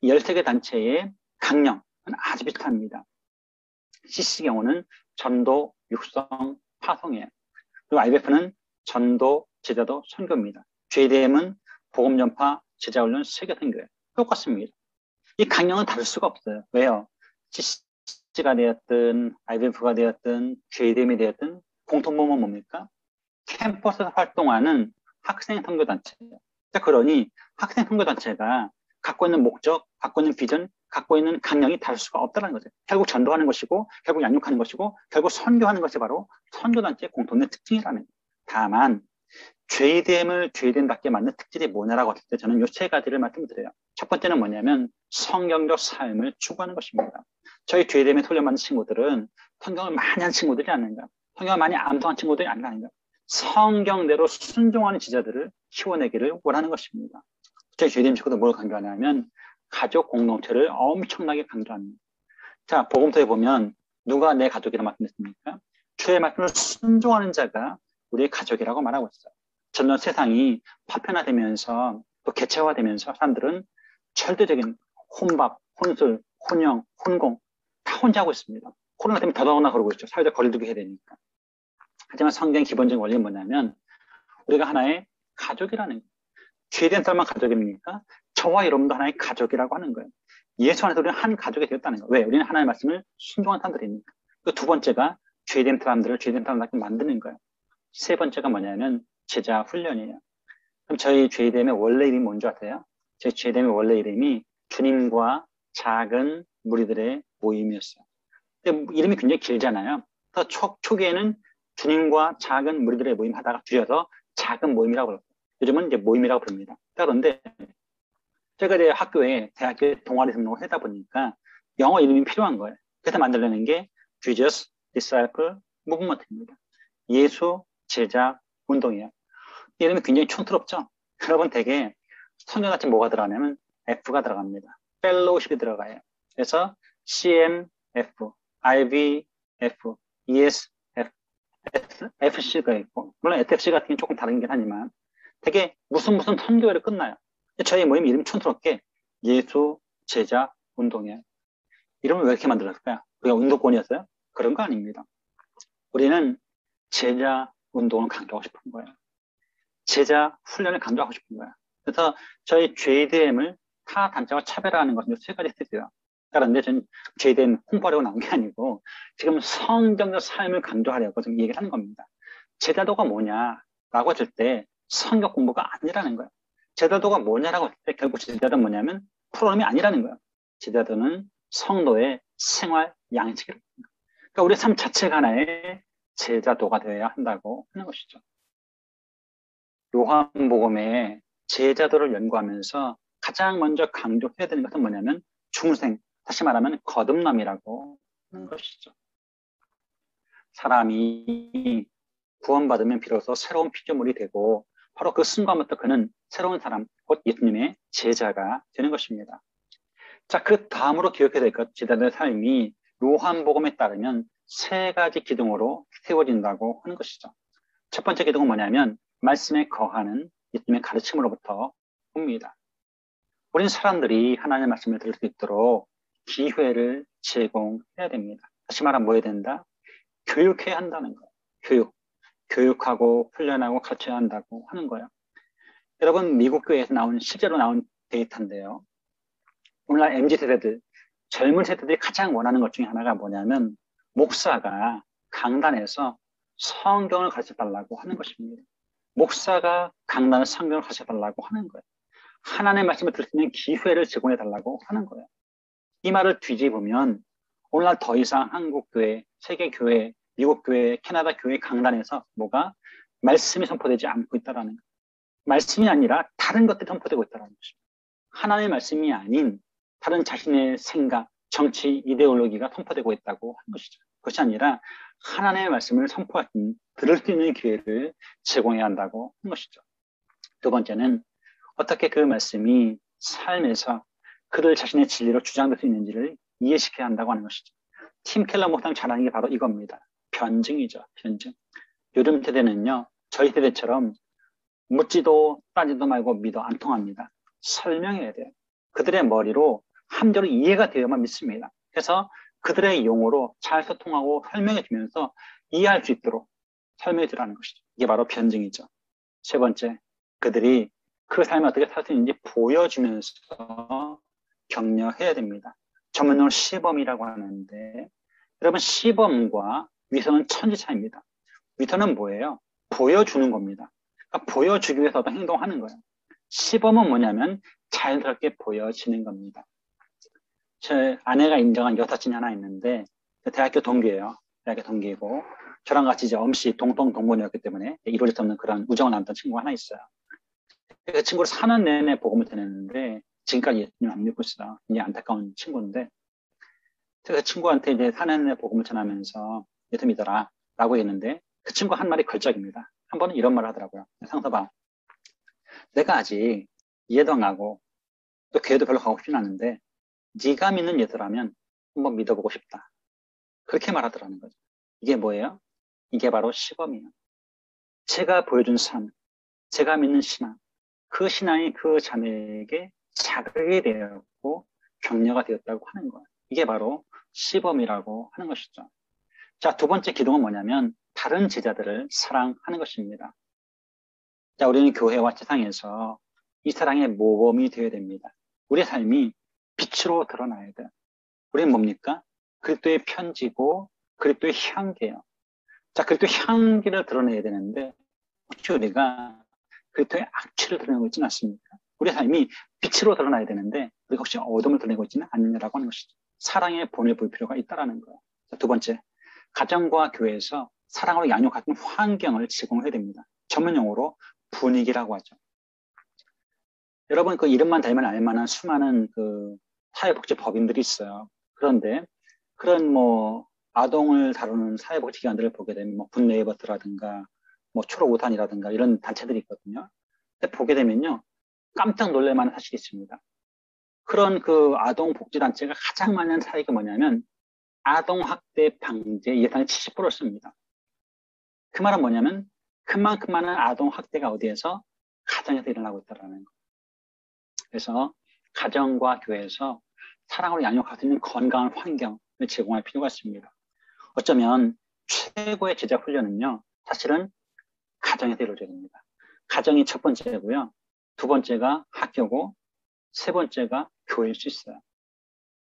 이 13개 단체의 강령은 아주 비슷합니다. CC 경우는 전도, 육성, 파송이에요. 그리고 IBF는 전도, 제자도, 선교입니다. JDM은 복음 전파, 제자훈련, 세계 선교예요. 똑같습니다. 이 강령은 다를 수가 없어요. 왜요? CC가 되었든, IBF가 되었든, JDM이 되었든, 공통점은 뭡니까? 캠퍼스에서 활동하는 학생 선교단체예요. 그러니 학생 선교단체가 갖고 있는 목적, 갖고 있는 비전, 갖고 있는 강령이 다를 수가 없다는 거죠. 결국 전도하는 것이고, 결국 양육하는 것이고, 결국 선교하는 것이 바로 선교단체의 공통된 특징이라는 거예요. 다만 JDM을 JDM답게 만든 특질이 뭐냐라고 했을 때 저는 이 세 가지를 말씀드려요. 첫 번째는 뭐냐면 성경적 삶을 추구하는 것입니다. 저희 JDM에 훈련받는 친구들은 성경을 많이 한 친구들이 아닌가, 성경을 많이 암송한 친구들이 아닌가, 성경대로 순종하는 지자들을 키워내기를 원하는 것입니다. 저희 JDM 친구들 뭘 강조하냐면 가족 공동체를 엄청나게 강조합니다. 자, 복음서에 보면 누가 내 가족이라고 말씀했습니까? 주의 말씀을 순종하는 자가 우리의 가족이라고 말하고 있어요. 점점 세상이 파편화되면서 또 개체화되면서 사람들은 절대적인 혼밥, 혼술, 혼영, 혼공 다 혼자 하고 있습니다. 코로나 때문에 더더구나 그러고 있죠. 사회적 거리두기 해야 되니까. 하지만 성경의 기본적인 원리는 뭐냐면 우리가 하나의 가족이라는 거예요. 죄된 사람만 가족입니까? 저와 여러분도 하나의 가족이라고 하는 거예요. 예수 안에서 우리는 한 가족이 되었다는 거예요. 왜? 우리는 하나님의 말씀을 순종한 사람들이니까. 그 두 번째가 죄된 사람들을 죄된 사람답게 만드는 거예요. 세 번째가 뭐냐면 제자 훈련이에요. 그럼 저희 죄됨의 원래 이름이 뭔지 아세요? 저희 죄됨의 원래 이름이 주님과 작은 무리들의 모임이었어요. 근데 이름이 굉장히 길잖아요. 그래서 초기에는 주님과 작은 무리들의 모임 하다가 줄여서 작은 모임이라고 불렀어요. 요즘은 이제 모임이라고 부릅니다. 그런데 제가 이제 학교에 대학교에 동아리 등록을 하다 보니까 영어 이름이 필요한 거예요. 그래서 만들려는 게 Jesus Disciple Movement입니다. 예수 제자 운동이에요. 이름이 굉장히 촌스럽죠? 여러분 되게 성경같이 뭐가 들어가냐면 F가 들어갑니다. fellowship이 들어가요. 그래서 CMF, IVF, ESF, FC가 있고 물론 FFC 같은 게 조금 다르긴 하지만 되게 무슨 선교회로 끝나요. 저희 모임 이름이 촌스럽게 예수 제자 운동이에요. 이름을 왜 이렇게 만들었을까요? 우리가 운동권이었어요? 그런 거 아닙니다. 우리는 제자 운동을 강조하고 싶은 거예요. 제자 훈련을 강조하고 싶은 거예요. 그래서 저희 JDM을 타 단체와 차별화하는 것은 세 가지 뜻이에요. 그런데 저는 JDM 홍보하려고 나온 게 아니고 지금 성경적 삶을 강조하려고 지금 얘기를 하는 겁니다. 제자도가 뭐냐라고 했을 때 성경 공부가 아니라는 거예요. 제자도가 뭐냐라고 했을 때 결국 제자도는 뭐냐면 프로그램이 아니라는 거예요. 제자도는 성도의 생활 양식이라는 거예요. 그러니까 우리 삶 자체가 하나의 제자도가 되어야 한다고 하는 것이죠. 요한복음에 제자도를 연구하면서 가장 먼저 강조해야 되는 것은 뭐냐면 중생, 다시 말하면 거듭남이라고 하는 것이죠. 사람이 구원받으면 비로소 새로운 피조물이 되고 바로 그 순간부터 그는 새로운 사람, 곧 예수님의 제자가 되는 것입니다. 자, 그 다음으로 기억해야 될 것, 제자들의 삶이 요한복음에 따르면 세 가지 기둥으로 세워진다고 하는 것이죠. 첫 번째 기둥은 뭐냐면 말씀에 거하는 예수님의 가르침으로부터 옵니다. 우리는 사람들이 하나님의 말씀을 들을 수 있도록 기회를 제공해야 됩니다. 다시 말하면 뭐 해야 된다? 교육해야 한다는 거예요. 교육하고 훈련하고 가르쳐야 한다고 하는 거예요. 여러분 미국 교회에서 실제로 나온 데이터인데요. 오늘날 MZ세대들, 젊은 세대들이 가장 원하는 것 중에 하나가 뭐냐면 목사가 강단에서 성경을 가르쳐달라고 하는 것입니다. 목사가 강단에서 성경을 가르쳐달라고 하는 거예요. 하나님의 말씀을 들을 수 있는 기회를 제공해달라고 하는 거예요. 이 말을 뒤집으면 오늘날 더 이상 한국교회, 세계교회, 미국교회, 캐나다교회 강단에서 뭐가 말씀이 선포되지 않고 있다는 거예요. 말씀이 아니라 다른 것들이 선포되고 있다는 것입니다. 하나님의 말씀이 아닌 다른 자신의 생각, 정치, 이데올로기가 선포되고 있다고 하는 것이죠. 그것이 아니라 하나님의 말씀을 선포할 수 있는, 들을 수 있는 기회를 제공해야 한다고 하는 것이죠. 두 번째는 어떻게 그 말씀이 삶에서 그들 자신의 진리로 주장될 수 있는지를 이해시켜야 한다고 하는 것이죠. 팀 켈러 목사님 잘하는 게 바로 이겁니다. 변증이죠. 변증. 요즘 세대는요. 저희 세대처럼 묻지도 따지도 말고 믿어 안 통합니다. 설명해야 돼요. 그들의 머리로 함대로 이해가 되어야만 믿습니다. 그래서 그들의 용어로 잘 소통하고 설명해 주면서 이해할 수 있도록 설명해 주라는 것이죠. 이게 바로 변증이죠. 세 번째, 그들이 그 삶을 어떻게 살 수 있는지 보여주면서 격려해야 됩니다. 전문용어로 시범이라고 하는데 여러분 시범과 위선은 천지 차이입니다. 위선은 뭐예요? 보여주는 겁니다. 그러니까 보여주기 위해서 어떤 행동을 하는 거예요. 시범은 뭐냐면 자연스럽게 보여지는 겁니다. 제 아내가 인정한 여사친이 하나 있는데 대학교 동기예요. 대학교 동기이고 저랑 같이 이제 엄씨 동문이었기 때문에 이루어질 수 없는 그런 우정을 나눴던 친구가 하나 있어요. 그 친구를 4년 내내 복음을 전했는데 지금까지 예수님 안 믿고 있어요. 굉장히 안타까운 친구인데 제가 그 친구한테 이제 4년 내내 복음을 전하면서 예수 믿어라 라고 했는데 그 친구가 한 말이 걸작입니다. 한 번은 이런 말을 하더라고요. 상서봐, 내가 아직 이해도 안 하고 또 교회도 별로 가고 싶진 않은데 네가 믿는 예수라면 한번 믿어보고 싶다. 그렇게 말하더라는 거죠. 이게 뭐예요? 이게 바로 시범이에요. 제가 보여준 삶, 제가 믿는 신앙, 그 신앙이 그 자매에게 자극이 되었고 격려가 되었다고 하는 거예요. 이게 바로 시범이라고 하는 것이죠. 자, 두 번째 기둥은 뭐냐면 다른 제자들을 사랑하는 것입니다. 자, 우리는 교회와 세상에서 이 사랑의 모범이 되어야 됩니다. 우리의 삶이 빛으로 드러나야 돼요. 우리는 뭡니까? 그리스도의 편지고 그리스도의 향기예요. 자, 그리스도의 향기를 드러내야 되는데 혹시 우리가 그리스도의 악취를 드러내고 있지는 않습니까? 우리 삶이 빛으로 드러나야 되는데 우리가 혹시 어둠을 드러내고 있지는 않느냐라고 하는 것이죠. 사랑에 본을 볼 필요가 있다는 거예요. 자, 두 번째, 가정과 교회에서 사랑으로 양육하는 환경을 제공해야 됩니다. 전문용어로 분위기라고 하죠. 여러분 그 이름만 대면 알만한 수많은 그 사회복지법인들이 있어요. 그런데 그런 뭐 아동을 다루는 사회복지기관들을 보게 되면 뭐 굿네이버스라든가 뭐 초록우산이라든가 이런 단체들이 있거든요. 근데 보게 되면요 깜짝 놀랄 만한 사실이 있습니다. 그런 그 아동복지단체가 가장 많이 하는 사역이 뭐냐면 아동학대 방제 예산의 70%를 씁니다. 그 말은 뭐냐면 그만큼 많은 아동학대가 어디에서? 가정에서 일어나고 있다는 거예요. 그래서 가정과 교회에서 사랑으로 양육할 수 있는 건강한 환경을 제공할 필요가 있습니다. 어쩌면 최고의 제자 훈련은요, 사실은 가정에서 이루어져야 됩니다. 가정이 첫 번째고요, 두 번째가 학교고, 세 번째가 교회일 수 있어요.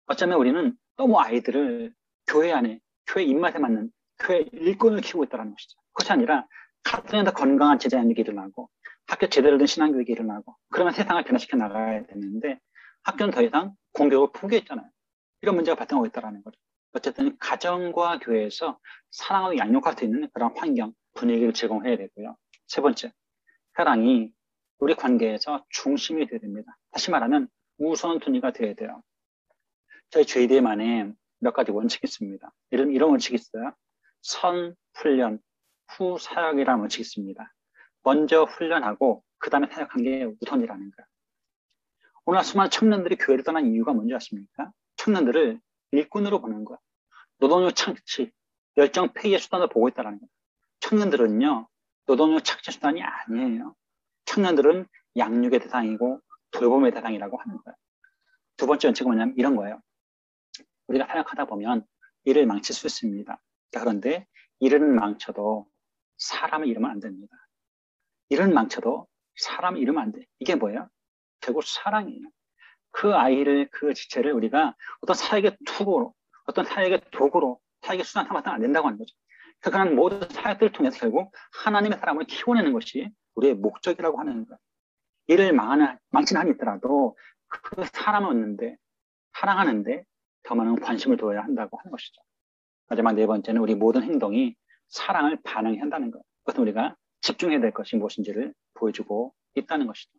어쩌면 우리는 너무 아이들을 교회 안에, 교회 입맛에 맞는 교회 일꾼을 키우고 있다는 것이죠. 그것이 아니라 가정에서 건강한 제자 양육이 일어나고 학교 제대로 된 신앙교육이 일어나고 그러면 세상을 변화시켜 나가야 되는데 학교는 더 이상 공교육을 포기했잖아요. 이런 문제가 발생하고 있다는 거죠. 어쨌든 가정과 교회에서 사랑하고 양육할 수 있는 그런 환경, 분위기를 제공해야 되고요. 세 번째, 사랑이 우리 관계에서 중심이 되어야 됩니다. 다시 말하면 우선순위가 되어야 돼요. 저희 JDM 몇 가지 원칙이 있습니다. 이런 원칙이 있어요. 선, 훈련, 후 사역이라는 원칙이 있습니다. 먼저 훈련하고 그 다음에 사역한 게 우선이라는 거예요. 오늘 수많은 청년들이 교회를 떠난 이유가 뭔지 아십니까? 청년들을 일꾼으로 보는 거예요. 노동력 착취, 열정 폐기의 수단으로 보고 있다는 거예요. 청년들은요, 노동력 착취 수단이 아니에요. 청년들은 양육의 대상이고 돌봄의 대상이라고 하는 거예요. 두 번째 원칙은 뭐냐면 이런 거예요. 우리가 사역하다 보면 일을 망칠 수 있습니다. 그런데 일은 망쳐도 사람을 잃으면 안 됩니다. 일은 망쳐도 사람을 잃으면 안 돼. 이게 뭐예요? 결국 사랑이에요. 그 아이를, 그 지체를 우리가 어떤 사역의 투구로, 어떤 사역의 도구로, 사역의 수단 삼아서는 안 된다고 하는 거죠. 그런 모든 사역들을 통해서 결국 하나님의 사람을 키워내는 것이 우리의 목적이라고 하는 거예요. 일을 망친 한이 있더라도 그 사람을 얻는데, 사랑하는데 더 많은 관심을 둬야 한다고 하는 것이죠. 마지막 네 번째는 우리 모든 행동이 사랑을 반영해야 한다는 것. 그것은 우리가 집중해야 될 것이 무엇인지를 보여주고 있다는 것이죠.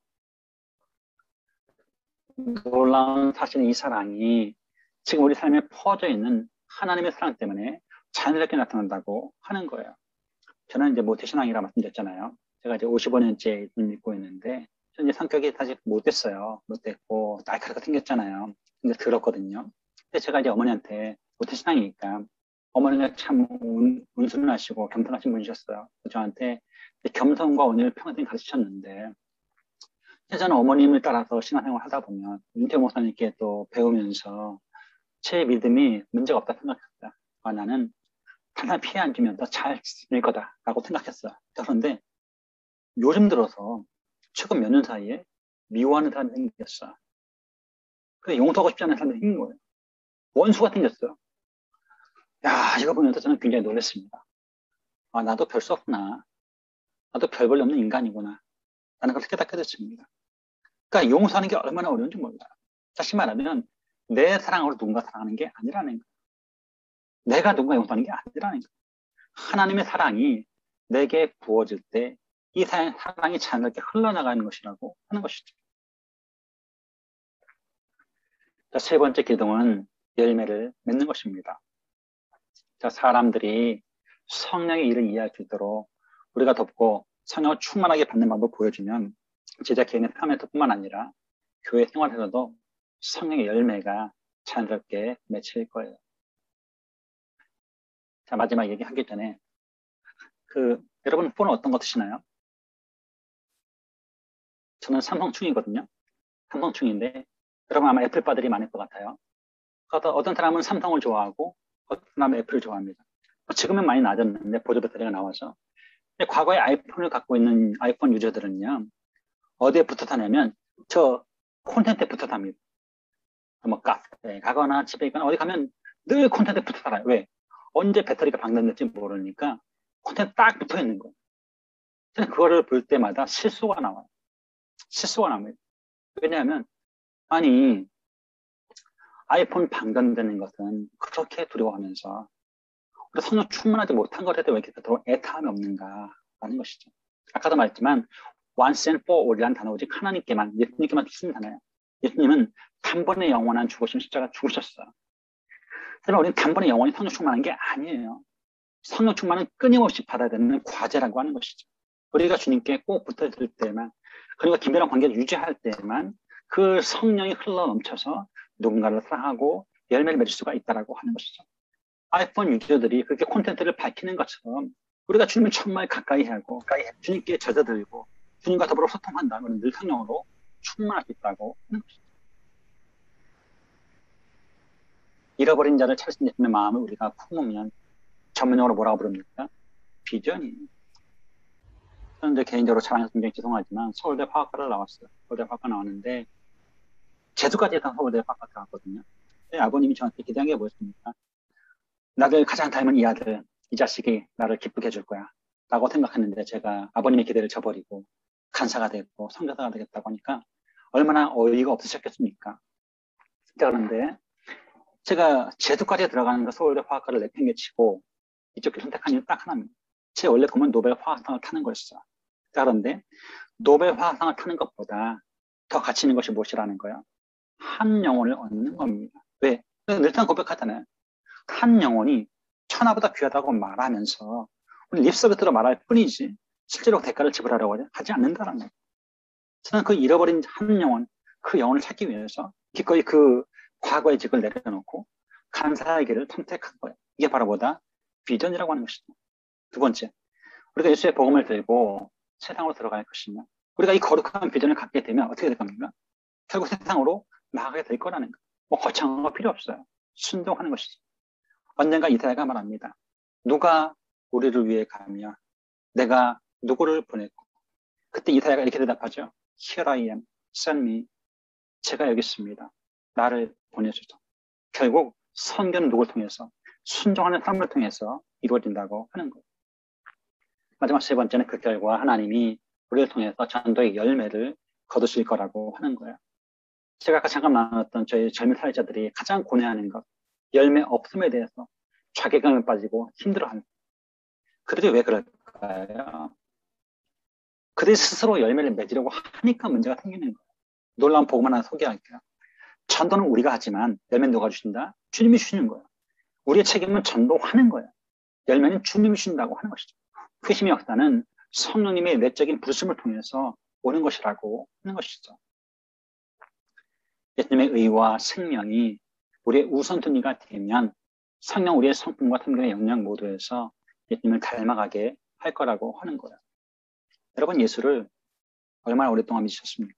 놀라운 사실은 이 사랑이 지금 우리 삶에 퍼져 있는 하나님의 사랑 때문에 자연스럽게 나타난다고 하는 거예요. 저는 이제 모태신앙이라 말씀드렸잖아요. 제가 이제 55년째 믿고 있는데, 이제 성격이 사실 못됐어요. 못됐고, 날카롭게 생겼잖아요. 근데 그렇거든요. 근데 제가 이제 어머니한테 모태신앙이니까, 어머니가 참 온순하시고 겸손하신 분이셨어요. 저한테 겸손과 온유를 평생 가르치셨는데, 저는 어머님을 따라서 신앙생활 하다 보면, 윤태 목사님께 또 배우면서 제 믿음이 문제가 없다 생각했어요. 나는 항상 피해 안 주면서 잘 지낼 거다라고 생각했어요. 그런데 요즘 들어서 최근 몇 년 사이에 미워하는 사람이 생겼어요. 그래서 용서하고 싶지 않은 사람이 생긴 거예요. 원수가 생겼어요. 야, 이거 보면서 저는 굉장히 놀랐습니다. 나도 별 수 없구나. 나도 별 볼일 없는 인간이구나. 라는 걸 깨닫게 됐습니다. 그러니까 용서하는 게 얼마나 어려운지 몰라요. 다시 말하면 내 사랑으로 누군가 사랑하는 게 아니라는 거예요. 내가 누군가 용서하는 게 아니라는 거예요. 하나님의 사랑이 내게 부어질 때 이 사랑이 자연스럽게 흘러나가는 것이라고 하는 것이죠. 자, 세 번째 기둥은 열매를 맺는 것입니다. 자, 사람들이 성령의 일을 이해할 수 있도록 우리가 돕고 성령을 충만하게 받는 방법을 보여주면 제자 개인의 삶에서뿐만 아니라 교회 생활에서도 성령의 열매가 자연스럽게 맺힐 거예요. 자, 마지막 얘기하기 전에 여러분 폰은 어떤 거 드시나요? 저는 삼성충이거든요. 삼성충인데 여러분 아마 애플바들이 많을 것 같아요. 어떤 사람은 삼성을 좋아하고 어떤 사람은 애플을 좋아합니다. 지금은 많이 낮았는데 보조 배터리가 나와서. 근데 과거에 아이폰을 갖고 있는 아이폰 유저들은요. 어디에 붙어 타냐면 저 콘센트에 붙어 탑니다. 뭐 카페에 가거나 집에 있거나 어디 가면 늘 콘텐츠에 붙어 살아요. 왜? 언제 배터리가 방전될지 모르니까 콘텐츠 딱 붙어 있는 거예요. 저는 그거를 볼 때마다 실수가 나와요. 실수가 나와요. 왜냐하면 아니 아이폰 방전되는 것은 그렇게 두려워하면서 우리가 성령 충만하지 못한 것에 대해 왜 이렇게 애타함이 없는가라는 것이죠. 아까도 말했지만 once and for all이라는 단어 오직 하나님께만 예수님께만 쓰는 단어예요. 예수님은 단번에 영원한 죽으심 십자가 죽으셨어요. 그러나 우리는 단번에 영원히 성령 충만한 게 아니에요. 성령 충만은 끊임없이 받아야 되는 과제라고 하는 것이죠. 우리가 주님께 꼭 붙어 있을 때만, 그리고 긴밀한 관계를 유지할 때만 그 성령이 흘러 넘쳐서 누군가를 사랑하고 열매를 맺을 수가 있다라고 하는 것이죠. 아이폰 유저들이 그렇게 콘텐츠를 밝히는 것처럼 우리가 주님을 정말 가까이 하고 주님께 젖어들고 주님과 더불어 소통한다면 늘 성령으로 충만할 수 있다고 하는 것이죠. 잃어버린 자를 찾을 수 있는 마음을 우리가 품으면 전문용어로 뭐라고 부릅니까? 비전이에요. 저는 이제 개인적으로 자랑해서 굉장히 죄송하지만 서울대 화학과를 나왔어요. 서울대 화학과 나왔는데 재수까지 해서 서울대 화학과 나왔거든요. 아버님이 저한테 기대한 게 뭐였습니까? 나를 가장 닮은 이 아들, 이 자식이 나를 기쁘게 해줄 거야 라고 생각했는데 제가 아버님의 기대를 저버리고 간사가 됐고 선교사가 되겠다고 하니까 얼마나 어이가 없으셨겠습니까? 그런데 제가 재수까지 들어가는 거 서울대 화학과를 내팽개치고 이쪽 길 선택한 이유는 딱 하나입니다. 제 원래 꿈은 노벨 화학상을 타는 거였어요. 그런데 노벨 화학상을 타는 것보다 더 가치 있는 것이 무엇이라는 거예요? 한 영혼을 얻는 겁니다. 왜? 늘상 고백하잖아요. 한 영혼이 천하보다 귀하다고 말하면서 우리 립서비스로 말할 뿐이지 실제로 대가를 지불하려고 하지 않는다는 거예요. 저는 그 잃어버린 한 영혼, 그 영혼을 찾기 위해서 기꺼이 그 과거의 직을 내려놓고 감사의 길을 선택한 거예요. 이게 바로 뭐다? 비전이라고 하는 것이죠. 두 번째, 우리가 예수의 복음을 들고 세상으로 들어갈 것이며 우리가 이 거룩한 비전을 갖게 되면 어떻게 될 겁니까? 결국 세상으로 나가게 될 거라는 거. 뭐 거창한 거 필요 없어요. 순종하는 것이죠. 언젠가 이사야가 말합니다. 누가 우리를 위해 가며 내가 누구를 보냈고 그때 이사야가 이렇게 대답하죠. Here I am, send me. 제가 여기 있습니다. 나를 보내주죠. 결국 선교는 누구를 통해서 순종하는 삶을 통해서 이루어진다고 하는 거예요. 마지막 세 번째는 그 결과 하나님이 우리를 통해서 전도의 열매를 거두실 거라고 하는 거예요. 제가 아까 잠깐 나눴던 저희 젊은 사회자들이 가장 고뇌하는 것, 열매 없음에 대해서 자괴감에 빠지고 힘들어하는 거예요. 그들이 왜 그럴까요? 그들이 스스로 열매를 맺으려고 하니까 문제가 생기는 거예요. 놀라운 복음 하나 소개할게요. 전도는 우리가 하지만 열매는 누가 주신다? 주님이 주시는 거예요. 우리의 책임은 전도하는 거예요. 열매는 주님이 주신다고 하는 것이죠. 회심의 역사는 성령님의 내적인 부르심을 통해서 오는 것이라고 하는 것이죠. 예수님의 의와 생명이 우리의 우선순위가 되면 성령 우리의 성품과 성경의 영향 모두에서 예수님을 닮아가게 할 거라고 하는 거예요. 여러분 예수를 얼마나 오랫동안 믿으셨습니까?